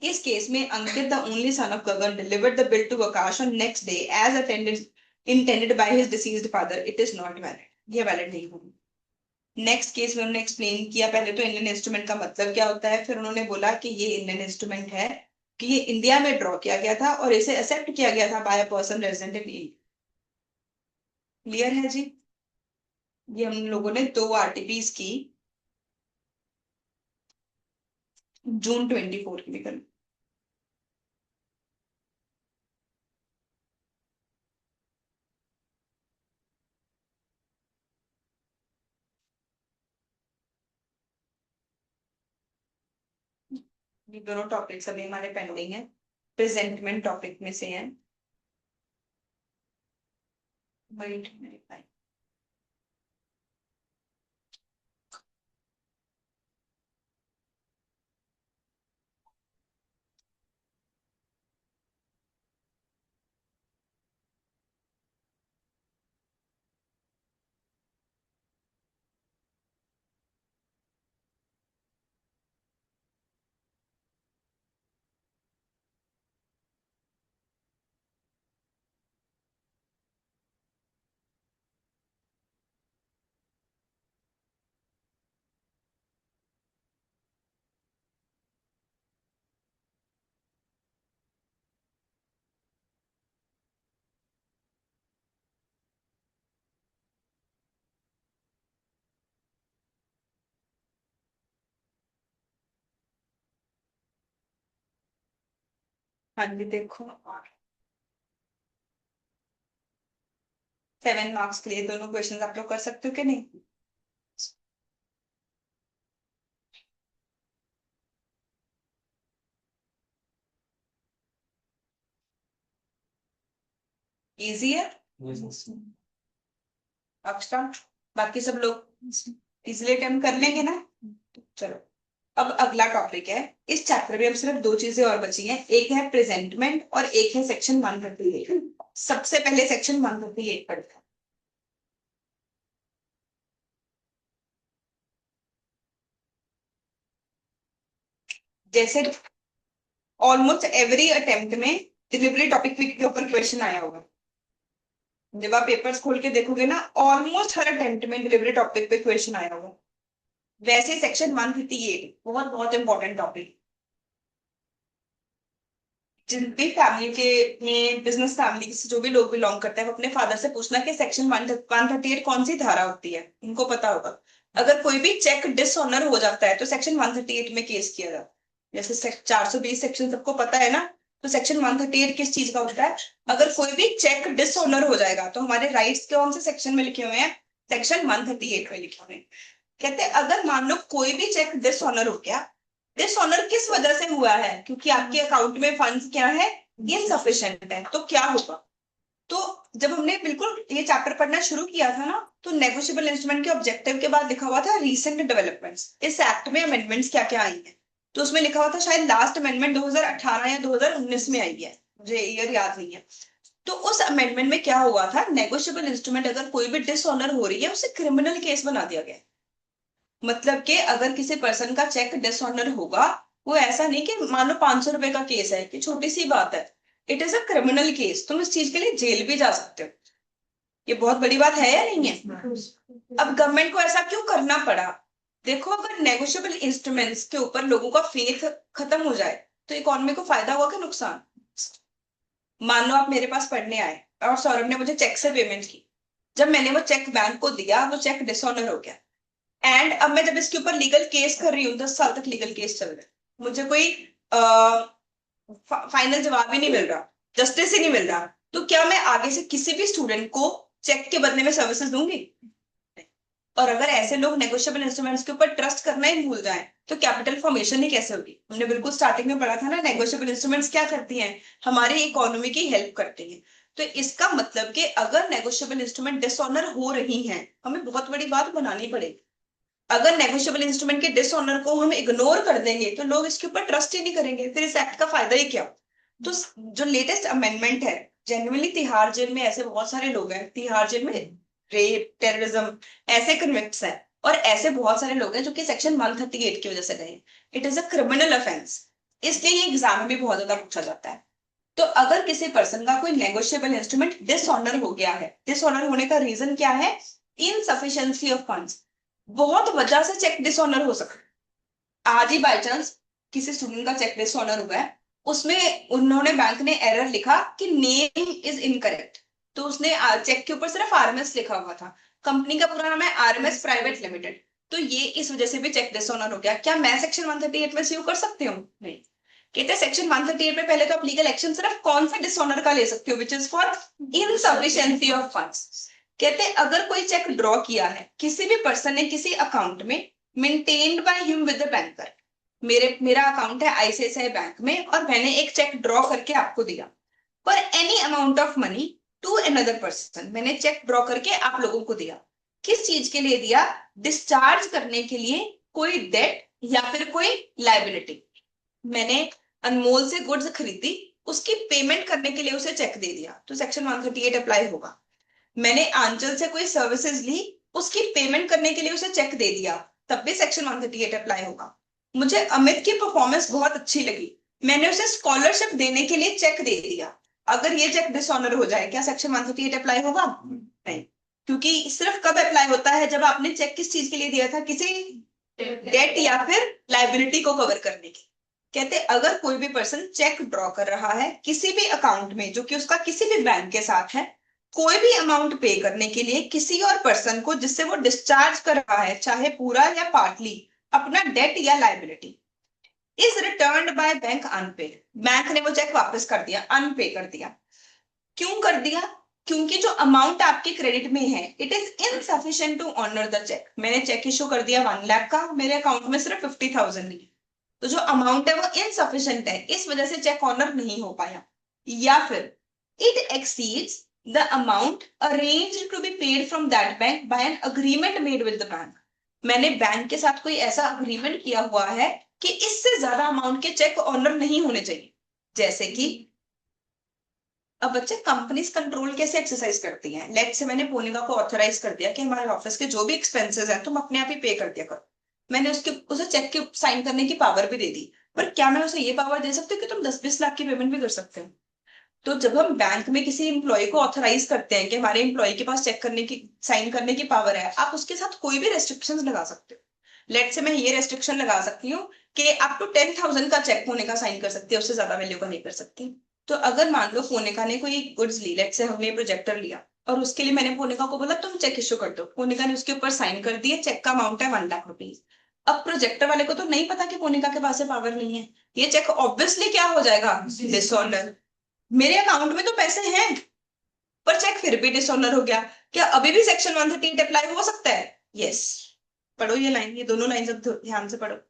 इस केस में Ankit, the only son of Gagan, delivered the bill to Aakash on next day as attended intended by his deceased father. It is not valid, ये वैलिड नहीं होगी। नेक्स्ट केस में उन्होंने एक्सप्लेन किया पहले तो इंडियन इंस्ट्रूमेंट का मतलब क्या होता है, फिर उन्होंने बोला कि ये इंडियन इंस्ट्रूमेंट है कि ये इंडिया में ड्रॉ किया गया था और इसे एक्सेप्ट किया गया था by a person resident in India. Clear है जी? ये हम लोगों ने 2 आरटीपीज की जून 24 की भी कर। ये दोनों टॉपिक्स अभी हमारे पेंडिंग है, प्रेजेंटमेंट टॉपिक में से है। वेट मेरे भाई, हाँ जी देखो, 7 मार्क्स के लिए दोनों क्वेश्चन आप लोग कर सकते हो कि नहीं? इजी है अक्षरा, बाकी सब लोग इजिली अटेम्प्ट कर लेंगे ना? चलो, अब अगला टॉपिक है। इस चैप्टर में अब सिर्फ 2 चीजें और बची हैं, एक है प्रेजेंटमेंट और एक है सेक्शन 138। सबसे पहले सेक्शन 138 पढ़ते हैं। जैसे ऑलमोस्ट एवरी अटेम्प्ट में डिलीवरी टॉपिक के ऊपर क्वेश्चन आया होगा, जब आप पेपर्स खोल के देखोगे ना, ऑलमोस्ट हर अटेम्प्ट में डिलीवरी टॉपिक पे क्वेश्चन आया होगा। वैसे सेक्शन 138 बहुत बहुत इंपॉर्टेंट टॉपिक, जिन भी फैमिली के में बिजनेस फैमिली से जो भी लोग बिलोंग करते हैं वो अपने फादर से पूछना कि सेक्शन 138 कौन सी धारा होती है, इनको पता होगा। अगर कोई भी चेक डिसऑनर हो जाता है तो सेक्शन 138 में केस किया जाता है। जैसे 420 सेक्शन सबको पता है ना, तो सेक्शन 138 किस चीज का होता है? अगर कोई भी चेक डिसऑनर हो जाएगा तो हमारे राइट्स कौन से सेक्शन में लिखे हुए हैं? सेक्शन 138 में लिखे हुए हैं। कहते हैं अगर मान लो कोई भी चेक डिसऑनर हो गया, डिसऑनर किस वजह से हुआ है? क्योंकि आपके अकाउंट में फंड्स क्या है? इनसफिशिएंट है। तो क्या होगा? तो जब हमने बिल्कुल ये चैप्टर पढ़ना शुरू किया था ना, तो नेगोशिएबल इंस्ट्रूमेंट के ऑब्जेक्टिव के बाद लिखा हुआ था रीसेंट डेवलपमेंट्स, इस एक्ट में अमेंडमेंट्स क्या क्या आई है। तो उसमें लिखा हुआ था शायद लास्ट अमेंडमेंट 2018 या 2019 में आई है, मुझे ईयर याद नहीं है। तो उस अमेंडमेंट में क्या हुआ था, नेगोशिएबल इंस्ट्रूमेंट अगर कोई भी डिसऑनर हो रही है उसे क्रिमिनल केस बना दिया गया। मतलब कि अगर किसी पर्सन का चेक डिसऑनर होगा, वो ऐसा नहीं कि मान लो 500 रुपए का केस है कि छोटी सी बात है, it is a criminal case, तुम इस चीज के लिए जेल भी जा सकते हो। ये बहुत बड़ी बात है या नहीं है? अब गवर्नमेंट को ऐसा क्यों करना पड़ा? देखो, अगर नेगोशिएबल इंस्ट्रूमेंट्स के ऊपर लोगों का फेथ खत्म हो जाए तो इकोनॉमी को फायदा हुआ कि नुकसान? मान लो आप मेरे पास पढ़ने आए और सौरभ ने मुझे चेक से पेमेंट की, जब मैंने वो चेक बैंक को दिया, वो चेक डिसऑनर हो गया, एंड अब मैं जब इसके ऊपर लीगल केस कर रही हूँ, 10 साल तक लीगल केस चल रहा है, मुझे कोई फाइनल जवाब ही नहीं मिल रहा, जस्टिस ही नहीं मिल रहा, तो क्या मैं आगे से किसी भी स्टूडेंट को चेक के बदले में सर्विसेज दूंगी? और अगर ऐसे लोग नेगोशिएबल इंस्ट्रूमेंट्स के ऊपर ट्रस्ट करना ही भूल जाएं तो कैपिटल फॉर्मेशन ही कैसे होगी? हमने बिल्कुल स्टार्टिंग में पढ़ा था ना, नेगोशिएबल इंस्ट्रूमेंट्स क्या करती हैं, हमारी इकोनॉमी की हेल्प करती हैं। तो इसका मतलब कि अगर नेगोशिएबल इंस्ट्रूमेंट डिसऑनर हो रही हैं, हमें बहुत बड़ी बात बनानी पड़ेगी। अगर नेगोशिएबल इंस्ट्रूमेंट के डिसऑनर को हम इग्नोर कर देंगे तो लोग इसके ऊपर ट्रस्ट ही नहीं करेंगे, फिर इस एक्ट का फायदा ही क्या? तो जो लेटेस्ट अमेंडमेंट है, जेन्युइनली तिहाड़ जेल में ऐसे बहुत सारे लोग हैं, तिहाड़ जेल में रेप, टेररिज्म ऐसे कन्विक्ट्स हैं, और ऐसे बहुत सारे लोग हैं जो कि सेक्शन 138 की वजह से गए। It is a criminal offence, इसलिए ये एग्जाम में भी बहुत ज्यादा पूछा जाता है। तो अगर किसी पर्सन का कोई नेगोशिएबल इंस्ट्रूमेंट डिसऑनर हो गया है, डिसऑनर होने का रीजन क्या है? Insufficiency of funds. बहुत वजह से चेक डिसऑनर हो सकता है। आज ही बाय चांस किसी स्टूडेंट का चेक डिसऑनर हुआ है, उसमें उन्होंने बैंक ने एरर लिखा कि नेम इज इनकरेक्ट, तो उसने चेक के ऊपर सिर्फ आरएमएस लिखा हुआ था, कंपनी का पूरा नाम है आरएमएस प्राइवेट लिमिटेड, तो ये इस वजह से भी चेक डिसऑनर हो गया। क्या मैं सेक्शन 138 में सीयू कर सकती हूँ? नहीं। कहते हैं सेक्शन 138 में पहले तो आप लीगल एक्शन सिर्फ कौन सा डिसऑनर का ले सकते हो, which is for insufficiency of funds. कहते हैं अगर कोई चेक ड्रॉ किया है किसी भी पर्सन ने किसी अकाउंट में, maintained by him with the banker, मेरा अकाउंट है आईसीआईसीआई बैंक में और मैंने एक चेक ड्रॉ करके आपको दिया for any amount of money to another person, मैंने चेक ड्रॉ करके आप लोगों को दिया, किस चीज के लिए दिया? डिस्चार्ज करने के लिए कोई डेट या फिर कोई लाइबिलिटी। मैंने अनमोल से गुड्स खरीदी, उसकी पेमेंट करने के लिए उसे चेक दे दिया, तो सेक्शन 138 अप्लाई होगा। मैंने आंचल से कोई सर्विसेज ली, उसकी पेमेंट करने के लिए उसे चेक दे दिया, तब भी सेक्शन 138 अप्लाई होगा। मुझे अमित की परफॉर्मेंस बहुत अच्छी लगी, मैंने उसे स्कॉलरशिप देने के लिए चेक दे दिया, अगर ये चेक डिसऑनर हो जाए क्या सेक्शन 138 अप्लाई होगा? नहीं, क्योंकि सिर्फ कब अप्लाई होता है? जब आपने चेक किस चीज के लिए दिया था? किसी डेट या फिर लाइबिलिटी को कवर करने की। कहते अगर कोई भी पर्सन चेक ड्रॉ कर रहा है किसी भी अकाउंट में जो कि उसका किसी भी बैंक के साथ है, कोई भी अमाउंट पे करने के लिए किसी और पर्सन को जिससे वो डिस्चार्ज कर रहा है, चाहे पूरा या पार्टली, अपना डेट या liability, is returned by bank unpaid, bank ने वो चेक वापस कर दिया, अनपे कर दिया। क्यों कर दिया? क्योंकि जो अमाउंट आपके क्रेडिट में है it is insufficient to honour the cheque. मैंने चेक इशू कर दिया 1 लाख का, मेरे अकाउंट में सिर्फ 50,000 नहीं, तो जो अमाउंट है वो इनसफिशिएंट है, इस वजह से चेक ऑनर नहीं हो पाया। या फिर it exceeds the amount arranged to be paid from that bank by an agreement made with the bank, मैंने बैंक के साथ कोई ऐसा अग्रीमेंट किया हुआ है कि इससे ज्यादा अमाउंट के चेक ऑनर नहीं होने चाहिए। जैसे कि अब बच्चे कंपनीज कंट्रोल कैसे एक्सरसाइज करती हैं? लेट से मैंने पोनिका को ऑथराइज कर दिया कि हमारे ऑफिस के जो भी एक्सपेंसेस हैं तुम अपने आप ही पे कर दिया करो, मैंने उसे चेक के साइन करने की पावर भी दे दी, पर क्या मैं उसे ये पावर दे सकती हूँ कि तुम 10-20 लाख की पेमेंट भी कर सकते हो? तो जब हम बैंक में किसी एम्प्लॉय को ऑथराइज करते हैं कि हमारे एम्प्लॉय के पास चेक करने की, साइन करने की पावर है, आप उसके साथ कोई भी रेस्ट्रिक्शंस लगा सकते हो। लेट से मैं ये रेस्ट्रिक्शन लगा सकती हूँ कि अप टू 10,000 का चेक पोनिका साइन कर सकती है, उससे ज्यादा वैल्यू का नहीं कर सकती। तो अगर मान लो पोनिका ने कोई गुड्स ली, लेट से हमने प्रोजेक्टर लिया और उसके लिए मैंने पोनिका को बोला तुम चेक इश्यू कर दो, पोनिका ने उसके ऊपर साइन कर दिए, चेक का अमाउंट है 1 लाख रुपीज। अब प्रोजेक्टर वाले को तो नहीं पता कि पोनिका के पास पावर नहीं है, ये चेक ऑब्वियसली क्या हो जाएगा? डिसऑनर। मेरे अकाउंट में तो पैसे हैं पर चेक फिर भी डिसऑनर हो गया, क्या अभी भी सेक्शन 138 अप्लाई हो सकता है? यस। पढ़ो ये लाइन, ये दोनों लाइन सब ध्यान से पढ़ो।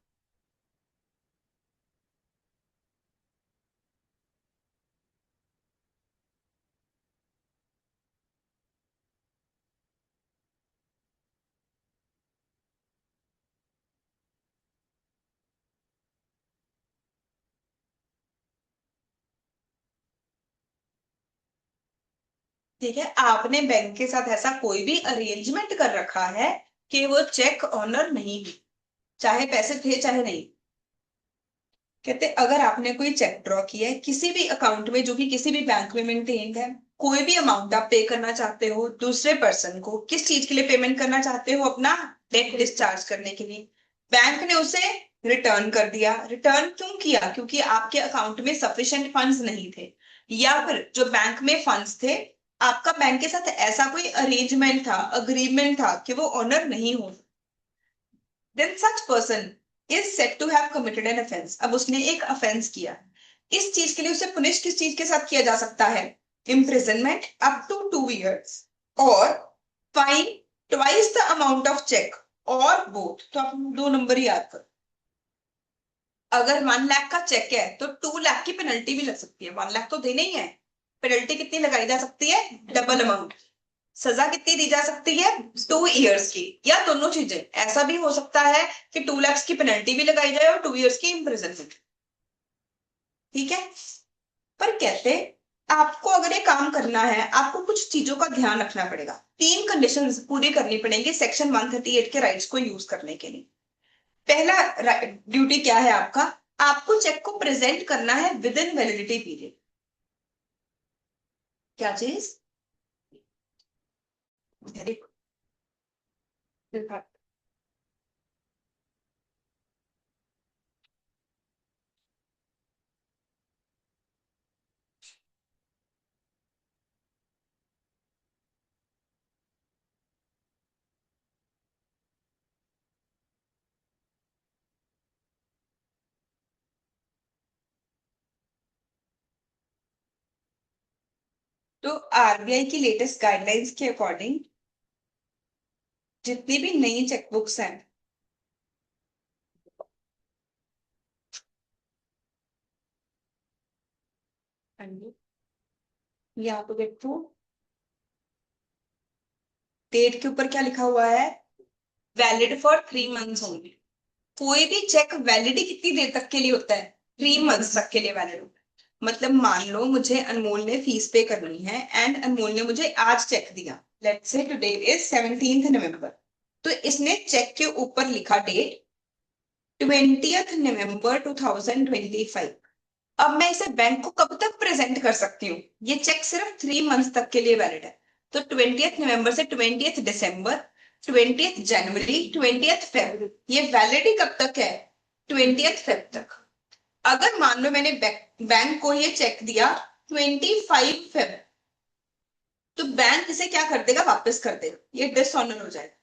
ठीक है, आपने बैंक के साथ ऐसा कोई भी अरेंजमेंट कर रखा है कि वो चेक ऑनर नहीं है, चाहे पैसे थे चाहे नहीं। कहते अगर आपने कोई चेक ड्रॉ किया है किसी भी अकाउंट में जो कि किसी भी बैंक में मेंटेन्ड है, कोई भी अमाउंट आप पे करना चाहते हो दूसरे पर्सन को, किस चीज के लिए पेमेंट करना चाहते हो? अपना डेट डिस्चार्ज करने के लिए, बैंक ने उसे रिटर्न कर दिया। रिटर्न क्यों किया? क्योंकि आपके अकाउंट में सफिशिएंट फंड्स नहीं थे, या फिर जो बैंक में फंड्स थे, आपका बैंक के साथ ऐसा कोई अरेंजमेंट था, अग्रीमेंट था कि वो ऑनर नहीं हो, then such person is said to have committed an offense। अब उसने एक ऑफेंस किया, इस चीज के लिए उसे पुनिश किस चीज के साथ किया जा सकता है? इम्प्रिजनमेंट अप टू 2 years और fine twice the amount of cheque और बोथ, तो आप 2 नंबर ही याद करो। अगर 1 लाख का चेक है तो 2 लाख की पेनल्टी भी लग सकती है। 1 लाख तो देना ही है, पेनल्टी कितनी लगाई जा सकती है? Double amount. सजा कितनी दी जा सकती है? 2 इयर्स की, या दोनों चीजें। ऐसा भी हो सकता है कि 2 लाख की पेनल्टी भी लगाई जाए और 2 इयर्स की इम्प्रिजनमेंट। ठीक है, पर कहते आपको अगर ये काम करना है, आपको कुछ चीजों का ध्यान रखना पड़ेगा। 3 कंडीशंस पूरी करनी पड़ेंगी सेक्शन 138 के राइट्स को यूज करने के लिए। पहला ड्यूटी क्या है आपका? आपको चेक को प्रेजेंट करना है विद इन वैलिडिटी पीरियड। क्या चीज? Very good. तो आरबीआई की लेटेस्ट गाइडलाइंस के अकॉर्डिंग जितनी भी नई चेकबुक्स हैं, यहाँ पे देखो डेट के ऊपर क्या लिखा हुआ है? वैलिड फॉर 3 मंथ्स होंगे। कोई भी चेक वैलिडी कितनी देर तक के लिए होता है? 3 मंथ्स तक के लिए वैलिड होता है। मतलब मान लो मुझे अनमोल ने फीस पे करनी है एंड अनमोल ने मुझे आज चेक दिया, लेट्स से टुडे इज 17 नवंबर। तो इसने चेक के ऊपर लिखा डेट 20 नवंबर 2025। अब मैं इसे बैंक को कब तक प्रेजेंट कर सकती हूँ? ये चेक सिर्फ 3 मंथ्स तक के लिए वैलिड है। तो 20 नवंबर से 20 दिसंबर, 20 जनवरी, 20 फेब, ये वैलिडी कब तक है? 20 फेब तक। अगर मान लो मैंने बैंक को ये चेक दिया 25 फेब, तो बैंक इसे क्या कर देगा? वापस कर देगा, ये डिसऑनर हो जाएगा।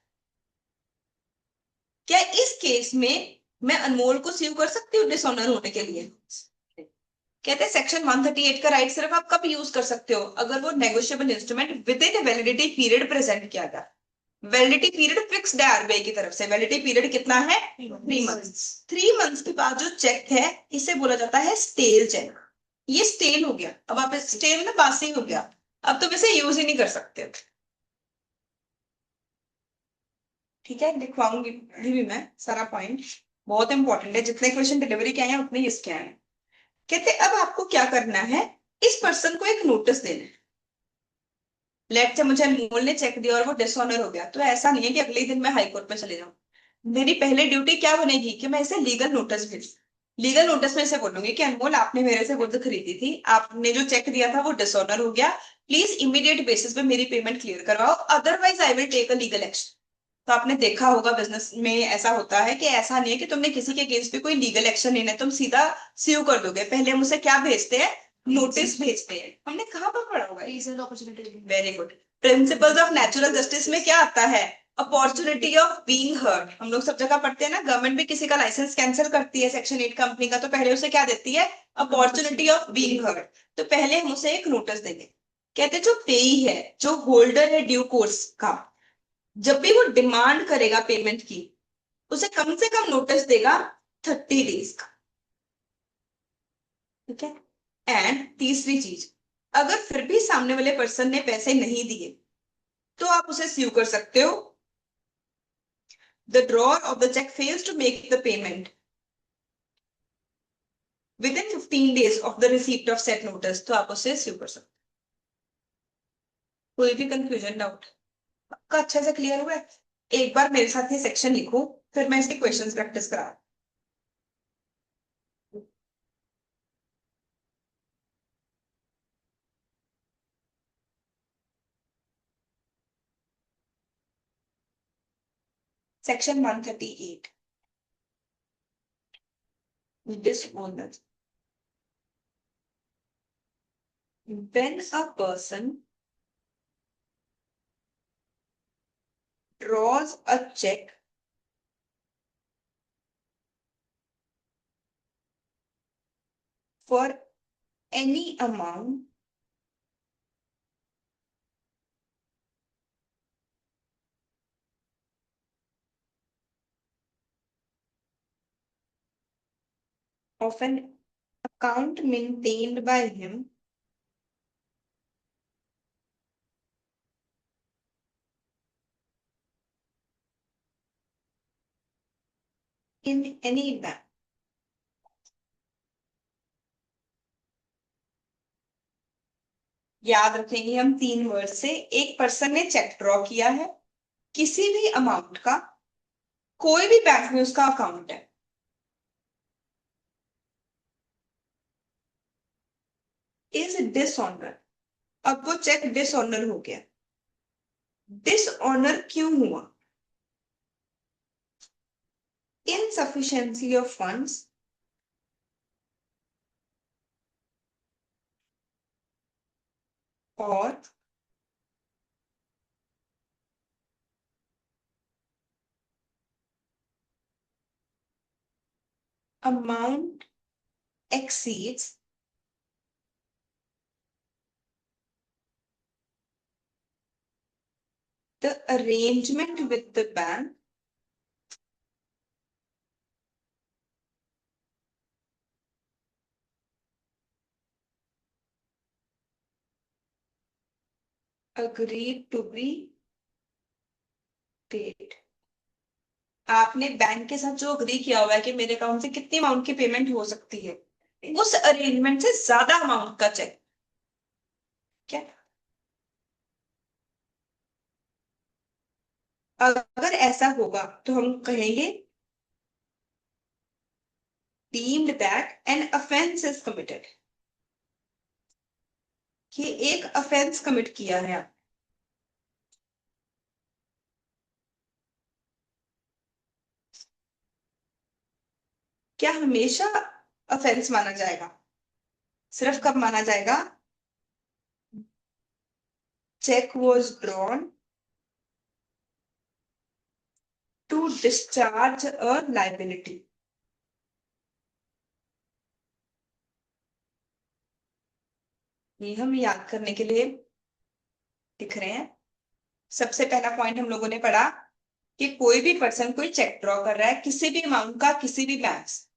क्या इस केस में मैं अनमोल को सीव कर सकती हूँ डिसऑनर होने के लिए? कहते हैं सेक्शन 138 का राइट सिर्फ आप कब यूज कर सकते हो? अगर वो negotiable instrument with in validity period present किया गया। वैलिडिटी पीरियड फिक्स्ड है आरबीआई की तरफ से। वैलिडिटी पीरियड कितना है? 3 मंथ्स। 3 मंथ्स के बाद जो चेक है इसे बोला जाता है स्टेल चेक। ये स्टेल हो गया, अब आप स्टेल ना बासी हो गया, अब तुम इसे यूज ही नहीं कर सकते। ठीक है, लिखवाऊंगी भी मैं सारा पॉइंट, बहुत इंपॉर्टेंट है। जितने क्वेश्चन डिलीवरी के आए हैं उतने ही इसके आए हैं। कहते अब आपको क्या करना है? इस पर्सन को एक नोटिस देना है। लेट से मुझे अनमोल ने चेक दिया और वो डिसऑनर हो गया, तो ऐसा नहीं है कि अगले दिन मैं हाई कोर्ट में चले जाऊं। मेरी पहले ड्यूटी क्या बनेगी कि मैं इसे लीगल नोटिस भेज, लीगल नोटिस में इसे बोलूंगी कि अनमोल आपने मेरे से गुड्स खरीदी थी, आपने जो चेक दिया था वो डिसऑनर हो गया, प्लीज इमीडिएट बेसिस पे मेरी पेमेंट क्लियर करवाओ, otherwise I will take a legal action. तो आपने देखा होगा बिजनेस में ऐसा होता है कि ऐसा नहीं है कि तुमने किसी के अगेंस्ट पे कोई लीगल एक्शन लेना है, तुम सीधा सीव कर दोगे। पहले हम उसे क्या भेजते हैं? नोटिस भेजते हैं। हमने कहाँ पर पढ़ा हुआ है? Regional opportunity. Very good. Principles of natural justice में क्या आता है? Opportunity of being heard. हम लोग सब जगह पढ़ते हैं ना, गवर्नमेंट भी किसी का लाइसेंस कैंसिल करती है सेक्शन 8 कंपनी का, तो पहले उसे क्या देती है? Opportunity of being heard. तो पहले हम उसे एक नोटिस देंगे। कहते हैं जो पेई है, जो होल्डर है ड्यू कोर्स का, जब भी वो डिमांड करेगा पेमेंट की, उसे कम से कम नोटिस देगा 30 डेज का। ठीक है। एंड तीसरी चीज, अगर फिर भी सामने वाले पर्सन ने पैसे नहीं दिए तो आप उसे स्यू कर सकते हो। The drawer of the cheque fails to make the payment within 15 days of the receipt of said notice, तो आप उसे स्यू कर सकते हो। कोई भी कंफ्यूजन, डाउट आपका अच्छे से क्लियर हुआ है? एक बार मेरे साथ ये सेक्शन लिखो, फिर मैं इसके क्वेश्चंस प्रैक्टिस करा। Section 138, dishonor. When a person draws a check for any amount of an account maintained by him in any bank. याद रखेंगे हम 3 वर्ड से, एक पर्सन ने चेक ड्रॉ किया है किसी भी अमाउंट का, कोई भी बैंक में उसका अकाउंट है, इज डिसऑनर। अब वो चेक डिसऑनर हो गया। डिसऑनर क्यों हुआ? इनसफिशिएंसी ऑफ फंड्स, और amount exceeds the arrangement with the bank agreed to be paid। आपने बैंक के साथ जो अग्री किया हुआ है कि मेरे अकाउंट से कितनी अमाउंट की पेमेंट हो सकती है, उस अरेंजमेंट से ज्यादा अमाउंट का चेक, क्या? अगर ऐसा होगा तो हम कहेंगे deemed that an offense is committed, कि एक अफेंस कमिट किया है। क्या हमेशा अफेंस माना जाएगा? सिर्फ कब माना जाएगा? Cheque was drawn to discharge a liability. ये हम याद करने के लिए लिख रहे हैं। सबसे पहला पॉइंट हम लोगों ने पढ़ा कि कोई भी पर्सन कोई चेक ड्रॉ कर रहा है किसी भी अमाउंट का किसी भी बैंक से,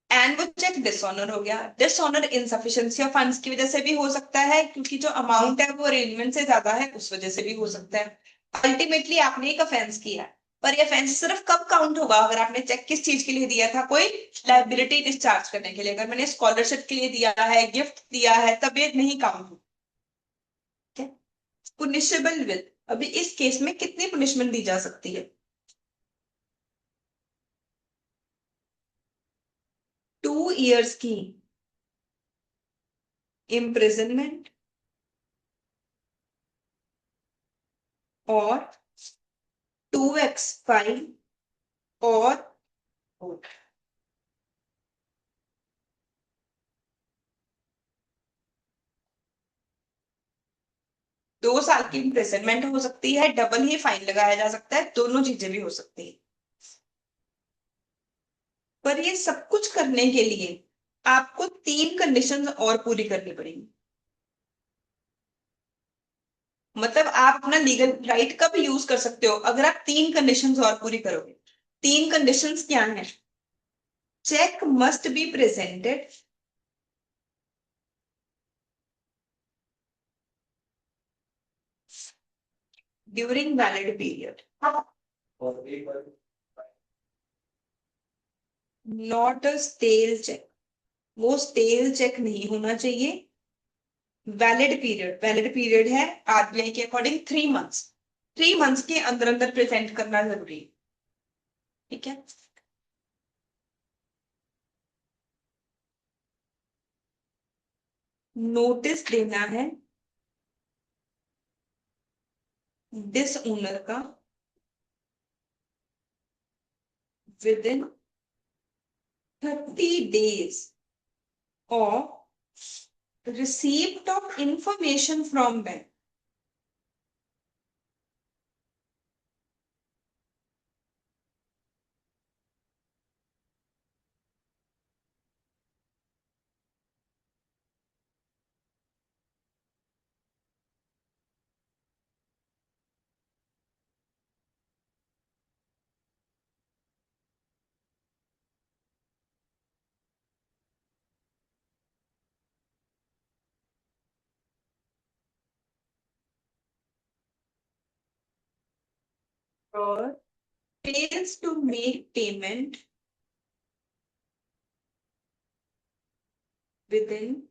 एंड वो चेक डिसऑनर हो गया। डिसऑनर इनसफिशिएंसी ऑफ फंड्स की वजह से भी हो सकता है, क्योंकि जो अमाउंट है वो अरेंजमेंट से ज्यादा है, उस वजह से भी हो सकता है। अल्टीमेटली आपने एक ऑफेंस किया है, पर ये ऑफेंस सिर्फ कब काउंट होगा? अगर आपने चेक किस चीज के लिए दिया था? कोई लाइबिलिटी डिस्चार्ज करने के लिए। अगर मैंने स्कॉलरशिप के लिए दिया है, गिफ्ट दिया है, तब ये नहीं काउंट होगा। पुनिशेबल विद, अभी इस केस में कितनी पुनिशमेंट दी जा सकती है? 2 years की इम्प्रिजनमेंट और 2x फाइन और 2 साल की इम्प्रिजनमेंट हो सकती है, डबल ही फाइन लगाया जा सकता है, दोनों चीजें भी हो सकती है। पर ये सब कुछ करने के लिए आपको 3 कंडीशंस और पूरी करनी पड़ेगी। मतलब आप अपना लीगल राइट कब यूज कर सकते हो? अगर आप 3 कंडीशंस और पूरी करोगे। 3 कंडीशंस क्या है? Cheque must be presented during valid period, not a stale cheque. वो स्टेल चेक नहीं होना चाहिए। वैलिड पीरियड है आरबीआई के अकॉर्डिंग 3 मंथ्स। 3 मंथ्स के अंदर अंदर प्रेजेंट करना जरूरी है। ठीक है। नोटिस देना है डिस ओनर का with in 30 days of receipt of information from bank। drawer fails to make payment within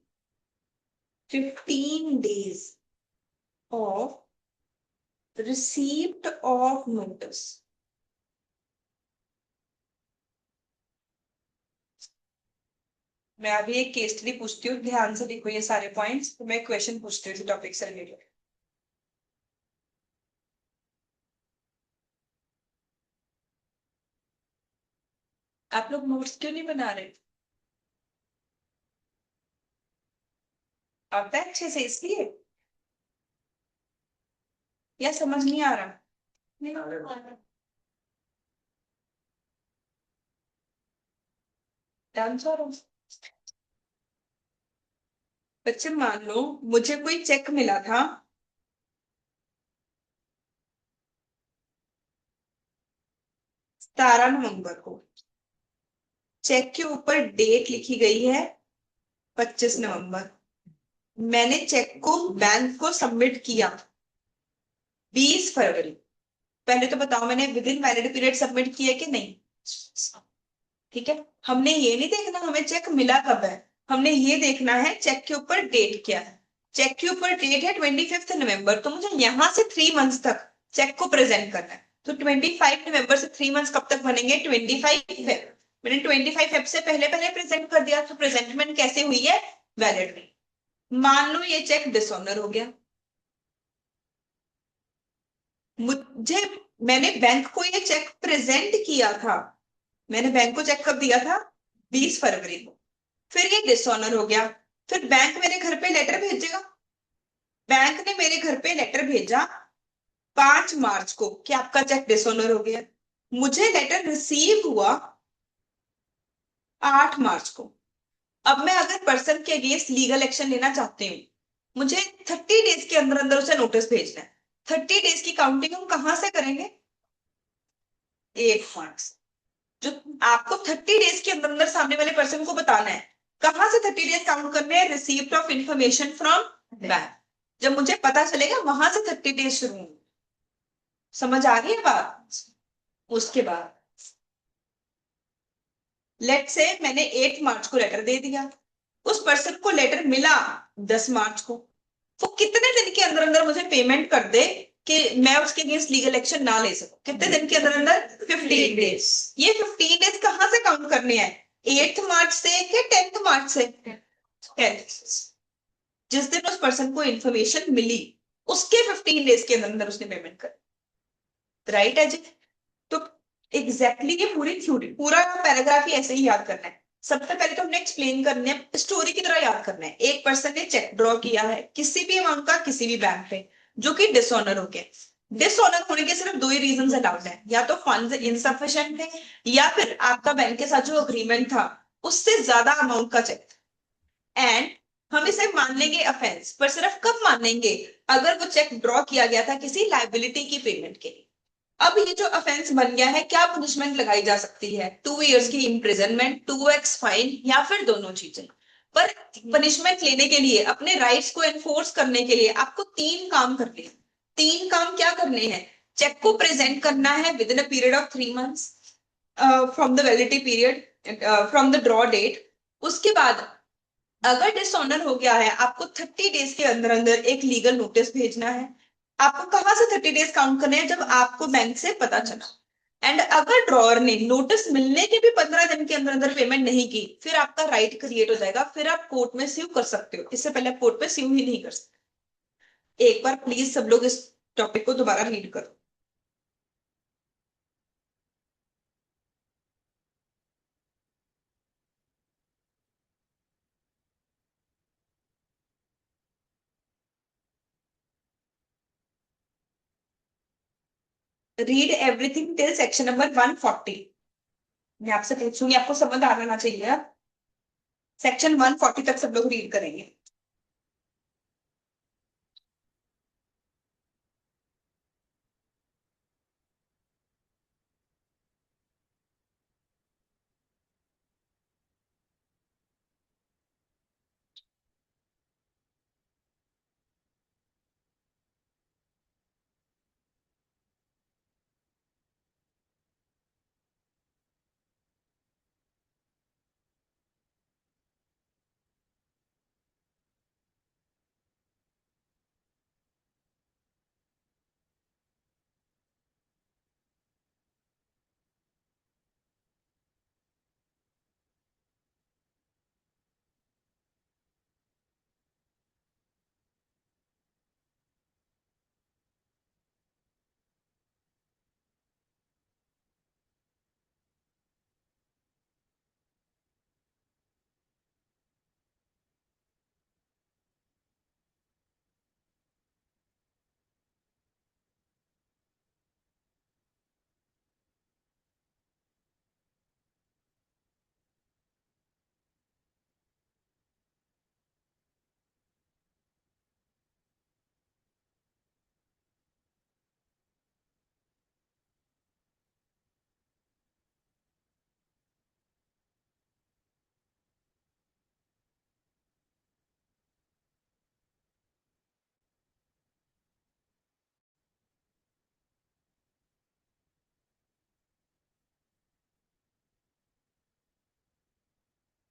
15 days of receipt of notice. मैं अभी एक केस स्टडी पूछती हूँ, ध्यान से देखो ये सारे पॉइंट्स, तो मैं क्वेश्चन पूछती हूँ टॉपिक से रिलेटेड। आप लोग नोट्स क्यों नहीं बना रहे? आता है अच्छे से इसलिए, या समझ नहीं आ रहा? नहीं आ रहा। डांस हो रहा। बच्चे मान लो मुझे कोई चेक मिला था 17 नवंबर को, चेक के ऊपर डेट लिखी गई है 25 नवंबर। मैंने चेक को बैंक को सबमिट किया 20 फरवरी। पहले तो बताओ मैंने with in valid period submit किया कि नहीं? ठीक है, हमने ये नहीं देखना हमें चेक मिला कब है, हमने ये देखना है चेक के ऊपर डेट क्या है। चेक के ऊपर डेट है 25 नवंबर, तो मुझे यहां से 3 मंथ्स तक चेक को प्रेजेंट करना है। तो 25 नवंबर से 3 मंथ्स कब तक बनेंगे? 25 फेब। मैंने 25 फेब से पहले पहले प्रेजेंट कर दिया, तो प्रेजेंटमेंट कैसे हुई है? वैलिड में। मान लो ये चेक डिसऑनर हो गया, मुझे, मैंने बैंक को ये चेक प्रेजेंट किया था, मैंने बैंक को चेक कब दिया था? 20 फरवरी को। फिर ये डिसऑनर हो गया, फिर बैंक मेरे घर पे लेटर भेजेगा। बैंक ने मेरे घर पे लेटर भेजा 5 मार्च को कि आपका चेक डिसऑनर हो गया। मुझे लेटर रिसीव हुआ 8 मार्च को। अब मैं अगर पर्सन के अगेंस्ट लीगल एक्शन लेना चाहती हूँ, मुझे 30 डेज के अंदर अंदर उसे नोटिस भेजना है। 30 डेज की काउंटिंग हम कहां से करेंगे? 8 मार्च। जो आपको 30 डेज के अंदर अंदर सामने वाले पर्सन को बताना है, कहां से 30 डेज काउंट करने हैं? Receipt of information from bank. जब मुझे पता चलेगा वहां से 30 डेज शुरू होंगे। समझ आ गई है बात? उसके बाद लेट से मैंने 8 मार्च को लेटर दे दिया, उस पर्सन को लेटर मिला 10 मार्च को, वो कितने दिन के अंदर अंदर मुझे पेमेंट कर दे कि मैं उसके अगेंस्ट लीगल एक्शन ना ले सकूं? कितने दिन के अंदर अंदर? 15 डेज। ये 15 डेज कहां से काउंट करने हैं? 8 मार्च से कि 10 मार्च से? 10th। जिस दिन उस पर्सन को इंफॉर्मेशन मिली उसके 15 डेज के अंदर अंदर उसने पेमेंट कर। राइट है जी? तो एग्जैक्टली ये पूरी थ्योरी, पूरा पैराग्राफ ही ऐसे ही याद करना है। सबसे पहले तो हमने एक्सप्लेन करने है, स्टोरी की तरह याद करना है। एक पर्सन ने चेक ड्रॉ किया है किसी भी अमाउंट का किसी भी बैंक पे, जो कि डिसऑनर हो गया। डिसऑनर होने के सिर्फ दो ही रीजन अलाउड है, या तो फंड्स इनसफिशिएंट थे, या फिर आपका बैंक के साथ जो अग्रीमेंट था उससे ज्यादा अमाउंट का चेक। एंड हम इसे मान लेंगे ऑफेंस, पर सिर्फ कब मानेंगे? अगर वो चेक ड्रॉ किया गया था किसी लाइबिलिटी की पेमेंट के लिए। अब ये जो ऑफेंस बन गया है, क्या पनिशमेंट लगाई जा सकती है? 2 इयर्स की इम्प्रिजनमेंट, 2x फाइन, या फिर दोनों चीजें। पर पनिशमेंट लेने के लिए, अपने राइट्स को एनफोर्स करने के लिए आपको 3 काम करने हैं। 3 काम क्या करने हैं? चेक को प्रेजेंट करना है within a period of 3 months from the validity period, from the draw date. उसके बाद अगर डिसऑनर हो गया है, आपको 30 डेज के अंदर अंदर एक लीगल नोटिस भेजना है। आपको कहां से 30 डेज काउंट करने हैं? जब आपको बैंक से पता चला। एंड अगर ड्रॉअर ने नोटिस मिलने के भी 15 दिन के अंदर अंदर पेमेंट नहीं की, फिर आपका राइट क्रिएट हो जाएगा, फिर आप कोर्ट में स्यू कर सकते हो। इससे पहले आप कोर्ट में स्यू ही नहीं कर सकते। एक बार प्लीज सब लोग इस टॉपिक को दोबारा रीड करो। Read everything till section number 140। मैं आपसे पूछूंगी, आपको समझ आना चाहिए। सेक्शन 140 तक सब लोग रीड करेंगे।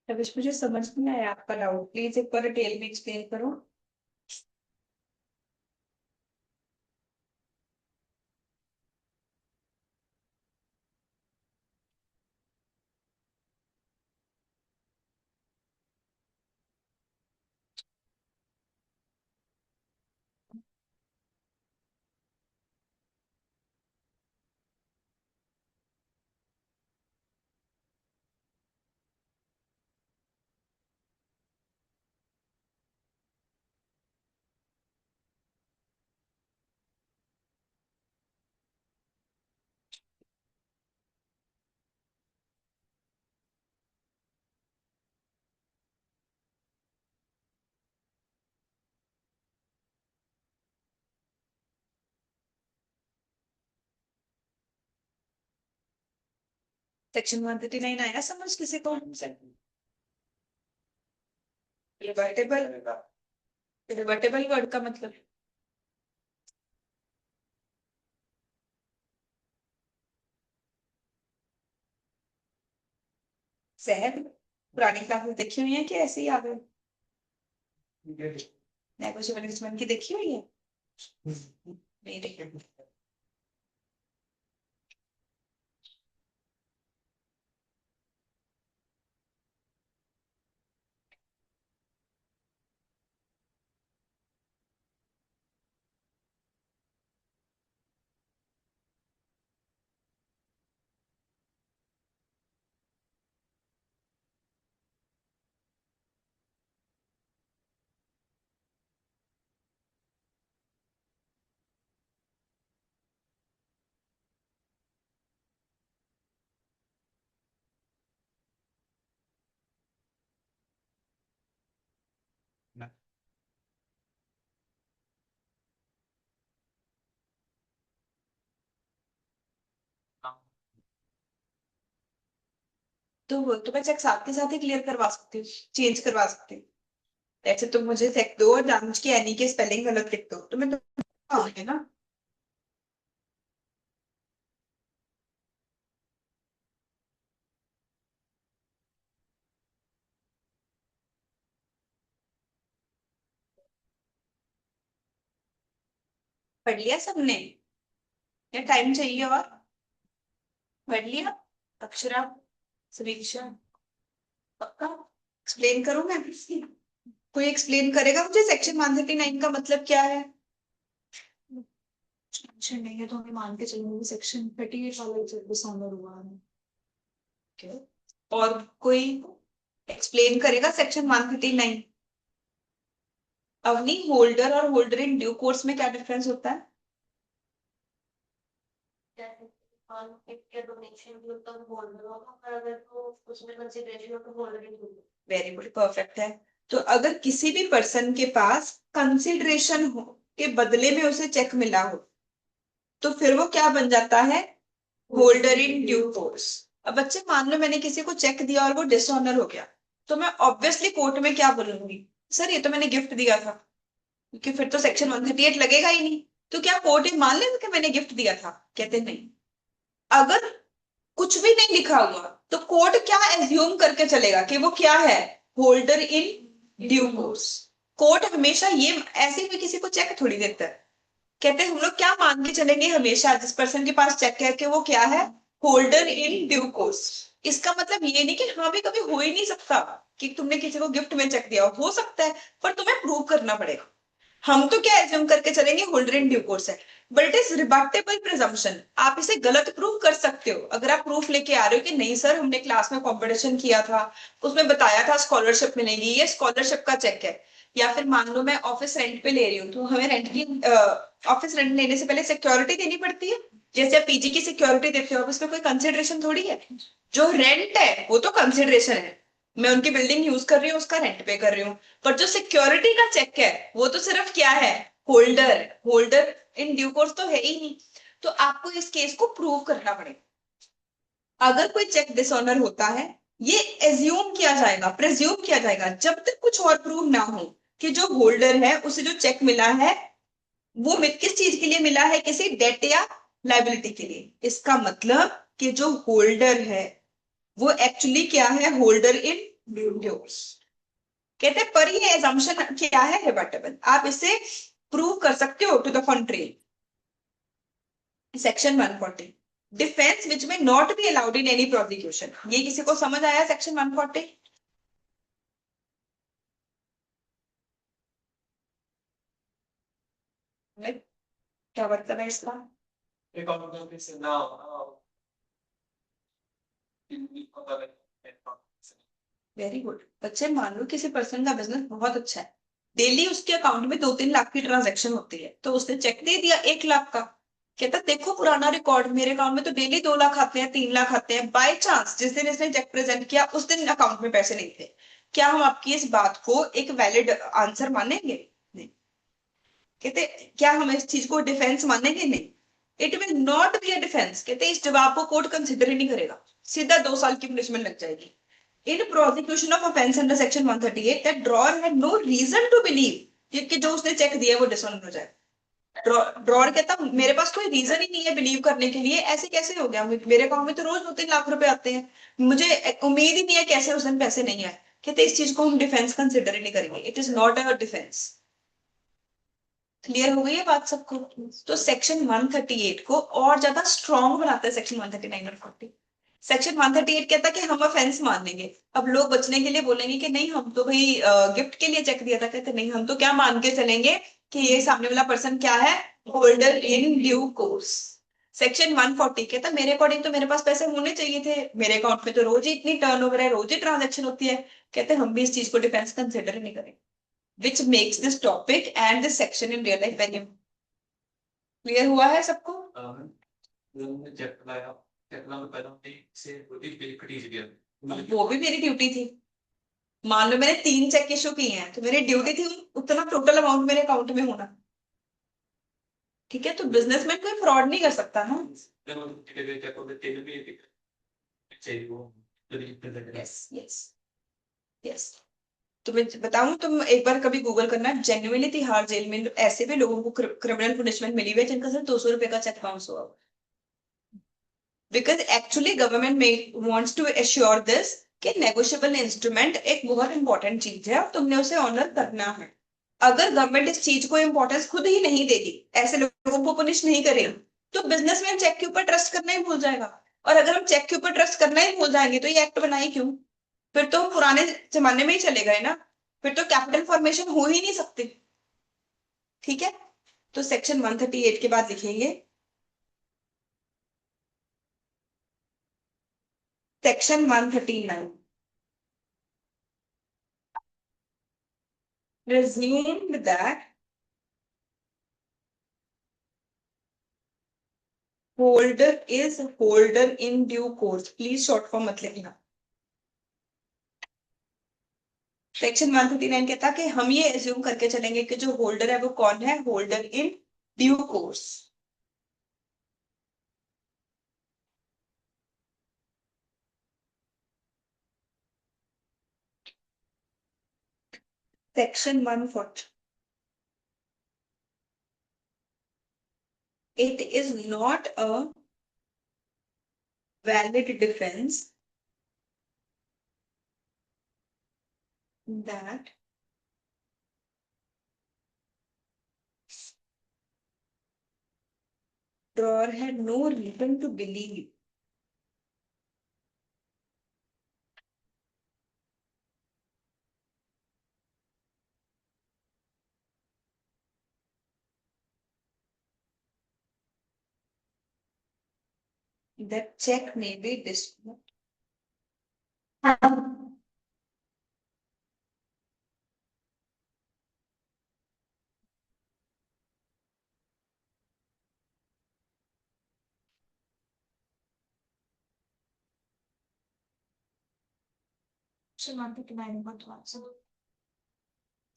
अब मुझे समझ नहीं आया आपका डाउट, प्लीज एक बार डिटेल में एक्सप्लेन करो। सेक्शन 139 आया समझ किसी को? रिवर्टेबल, रिवर्टेबल वर्ड का मतलब सहर। पुरानी क्लासेस देखी हुई है कि ऐसे ही आ गए? नेगोशिएबल इंस्ट्रूमेंट की देखी हुई है? नहीं देखी। तो वो तो मैं चेक साथ के साथ ही क्लियर करवा सकती हूँ, चेंज करवा सकती हूँ। ऐसे तुम मुझे चेक दो और जानबूझ के एनी के स्पेलिंग गलत लिख दो तो मैं तो है ना। पढ़ लिया सबने या टाइम चाहिए और? पढ़ लिया? अक्षरा, समीक्षा, पक्का? एक्सप्लेन करूं मैं? कोई एक्सप्लेन करेगा मुझे सेक्शन 139 का मतलब क्या है? टेंशन नहीं है तो हमें मान के चलेंगे सेक्शन 38 वाला जब डिसऑनर हुआ है। Okay. और कोई एक्सप्लेन करेगा सेक्शन 139? अवनी, होल्डर और होल्डर इन ड्यू कोर्स में क्या डिफरेंस होता है? वेरी गुड, परफेक्ट है। तो अगर किसी भी पर्सन के पास कंसिडरेशन हो के बदले में उसे चेक मिला हो तो फिर वो क्या बन जाता है? Holder in due course. अब बच्चे मान लो मैंने किसी को चेक दिया और वो डिसऑनर हो गया, तो मैं ऑब्वियसली कोर्ट में क्या बोलूंगी? सर ये तो मैंने गिफ्ट दिया था, क्योंकि फिर तो सेक्शन 138 लगेगा ही नहीं। तो क्या कोर्ट ये मान लेगा कि मैंने गिफ्ट दिया था? कहते नहीं। अगर कुछ भी नहीं लिखा हुआ तो कोर्ट क्या एज्यूम करके चलेगा कि वो क्या है? Holder in due course. Court हमेशा ये ऐसे भी किसी को चेक थोड़ी देता है। कहते हैं हम लोग क्या मान के चलेंगे हमेशा जिस पर्सन के पास चेक है कि वो क्या है? Holder in due course. इसका मतलब ये नहीं कि हाँ भी कभी हो ही नहीं सकता कि तुमने किसी को गिफ्ट में चेक दिया हो सकता है, पर तुम्हें प्रूव करना पड़ेगा। हम तो क्या एज्यूम करके चलेंगे? होल्डर इन ड्यू कोर्स है। But it is rebuttable presumption, आप इसे गलत प्रूव कर सकते हो अगर आप प्रूफ लेके आ रहे हो कि नहीं सर हमने क्लास में कंपटीशन किया था, उसमें बताया था स्कॉलरशिप मिलेगी, ये स्कॉलरशिप का चेक है। या फिर मान लो मैं ऑफिस रेंट पे ले रही हूँ तो हमें रेंट की ऑफिस रेंट लेने से पहले सिक्योरिटी देनी पड़ती है। जैसे आप पीजी की सिक्योरिटी देते हो, अब इसमें कोई कंसिडरेशन थोड़ी है। जो रेंट है वो तो कंसिडरेशन है, मैं उनकी बिल्डिंग यूज कर रही हूँ उसका रेंट पे कर रही हूँ। पर जो सिक्योरिटी का चेक है वो तो सिर्फ क्या है? Holder. Holder in due course तो है ही नहीं। तो आपको इस केस को प्रूव करना पड़ेगा। अगर कोई चेक डिसऑनर होता है, ये एज्यूम किया जाएगा, प्रेज्यूम किया जाएगा जब तक कुछ और प्रूव ना हो कि जो होल्डर है उसे जो चेक मिला है वो किस चीज के लिए मिला है? किसी डेट या लाइबिलिटी के लिए। इसका मतलब कि जो होल्डर है वो एक्चुअली क्या है? Holder in dues. कहते हैं पर ये एजम्पशन क्या है, रिबटेबल, आप इसे प्रूव कर सकते हो to the contrary. Section 140, defence which may not be allowed in any prosecution, ये किसी को समझ आया सेक्शन 140? क्या मतलब है इसका? वेरी गुड बच्चे, मान लो किसी पर्सन का बिजनेस बहुत अच्छा है, डेली उसके अकाउंट में 2-3 लाख की ट्रांजैक्शन होती है, तो उसने चेक दे दिया 1 लाख का, कहता देखो पुराना रिकॉर्ड, मेरे अकाउंट में तो डेली 2 लाख आते हैं, 3 लाख आते हैं, बाय चांस जिस दिन इसने चेक प्रेजेंट किया उस दिन अकाउंट में पैसे नहीं थे, क्या हम आपकी इस बात को एक वैलिड आंसर मानेंगे? नहीं। कहते क्या हम इस चीज को डिफेंस मानेंगे? नहीं। It will not be a defence, कहते इस जवाब को कोर्ट कंसिडर ही नहीं करेगा, सीधा 2 साल की पनिशमेंट लग जाएगी। In prosecution of offense under section 138, that drawer had no reason to believe कि जो उसने चेक दिया है वो डिसऑनर हो जाए। ड्रॉर कहता मेरे पास कोई रीजन ही नहीं है बिलीव करने के लिए, ऐसे कैसे हो गया, मेरे अकाउंट में तो रोज 2-3 लाख रुपए आते हैं, मुझे उम्मीद ही नहीं है कैसे उस दिन पैसे नहीं आए। कहते इस चीज को हम डिफेंस कंसिडर ही नहीं करेंगे, it is not a defence. Clear हो गई है बात सबको? तो सेक्शन 138 को और ज्यादा स्ट्रॉन्ग बनाता है सेक्शन 139 और 40। सेक्शन 138 कहता है कि हम ऑफेंस मान लेंगे, अब लोग बचने के लिए बोलेंगे कि नहीं हम तो भाई गिफ्ट के लिए चेक दिया था, कहते नहीं हम तो क्या मान के चलेंगे कि ये सामने वाला पर्सन क्या है, holder in due course. Section 140 कहता मेरे अकॉर्डिंग तो मेरे पास पैसे होने चाहिए थे, मेरे अकाउंट में तो रोज ही इतनी टर्नओवर है, रोज ही ट्रांजेक्शन होती है, कहते हम भी इस चीज को डिफेंस कंसिडर ही नहीं करेंगे, which makes this topic and this section in real life very clear हुआ है सबको? वो भी मेरी ड्यूटी थी, मान लो मैंने 3 चेक इशू किए हैं तो मेरी ड्यूटी थी उतना टोटल अमाउंट मेरे अकाउंट में होना, ठीक है? तो बिजनेसमैन कोई फ्रॉड नहीं कर सकता ना। Yes yes yes. तो मैं बताऊं, तुम एक बार कभी गूगल करना, जेन्युइनली तिहाड़ जेल में ऐसे भी लोगों को क्रिमिनल पनिशमेंट मिली हुई है जिनका सिर्फ 200 रुपए का चेक बाउंस हुआ, बिकॉज एक्चुअली गवर्नमेंट में वांट्स टू एश्योर दिस कि नेगोशिएबल इंस्ट्रूमेंट एक बहुत इंपॉर्टेंट चीज है और तुमने उसे ऑनर करना है। अगर गवर्नमेंट इस चीज को इंपॉर्टेंस खुद ही नहीं देगी, ऐसे लोगों को पनिश नहीं करेगी, तो बिजनेसमैन चेक के ऊपर ट्रस्ट करना ही भूल जाएगा, और अगर हम चेक के ऊपर ट्रस्ट करना ही भूल जाएंगे तो ये एक्ट बनाए क्यों? फिर तो हम पुराने जमाने में ही चले गए ना, फिर तो कैपिटल फॉर्मेशन हो ही नहीं सकती, ठीक है? तो सेक्शन 138 के बाद लिखेंगे section 139, presumed that holder is holder in due course, please short form मत लिखना। सेक्शन 139 कहता कि हम ये एज्यूम करके चलेंगे कि जो होल्डर है वो कौन है, holder in due course. Section 140, it is not a valid defense that drawer had no reason to believe that check may be disputed.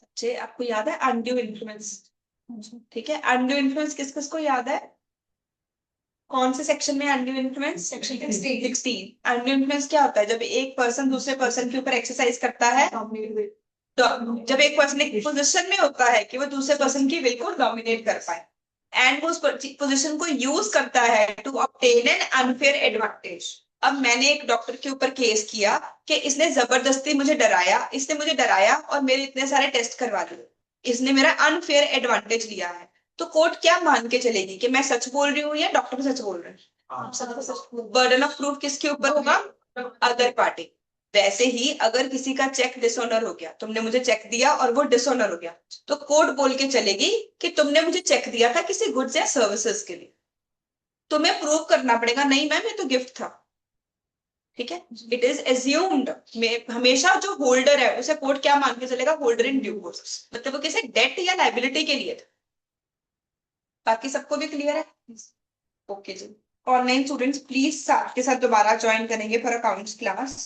अच्छे, आपको याद है अनड्यू इन्फ्लुएंस? ठीक है, अनड्यू इन्फ्लुएंस किस किस को याद है? कौन से सेक्शन में undue influence? Section 16। Undue influence क्या होता है? जब एक पर्सन दूसरे पर्सन के ऊपर एक्सरसाइज करता है, तो जब एक पर्सन एक पोजीशन में होता है कि वो दूसरे पर्सन की विल को डोमिनेट कर पाए, एंड वो उस पोजीशन को यूज करता है to obtain an unfair advantage, अब मैंने एक डॉक्टर के ऊपर केस किया कि इसने जबरदस्ती मुझे डराया, इसने मुझे डराया और मेरे इतने सारे टेस्ट करवा दिए, इसने मेरा अनफेयर एडवांटेज लिया है, तो कोर्ट क्या मान के चलेगी कि मैं सच बोल रही हूँ या डॉक्टर सच बोल रहे हैं? बर्डन ऑफ प्रूफ किसके ऊपर होगा? Other party. वैसे ही अगर किसी का चेक डिसऑनर हो गया, तुमने मुझे चेक दिया और वो डिसऑनर हो गया, तो कोर्ट बोल के चलेगी कि तुमने मुझे चेक दिया था किसी गुड्स या सर्विसेज के लिए, तुम्हें प्रूव करना पड़ेगा नहीं मैम ये तो गिफ्ट था। ठीक है, इट इज एज्यूम्ड। हमेशा जो होल्डर है उसे कोर्ट क्या मान के चलेगा? होल्डर इन ड्यू कोर्स, मतलब वो किसी डेट या लाइबिलिटी के लिए था। बाकी सबको भी क्लियर है? ओके जी। ऑनलाइन स्टूडेंट्स प्लीज साथ के साथ दोबारा ज्वाइन करेंगे फॉर अकाउंट्स क्लास।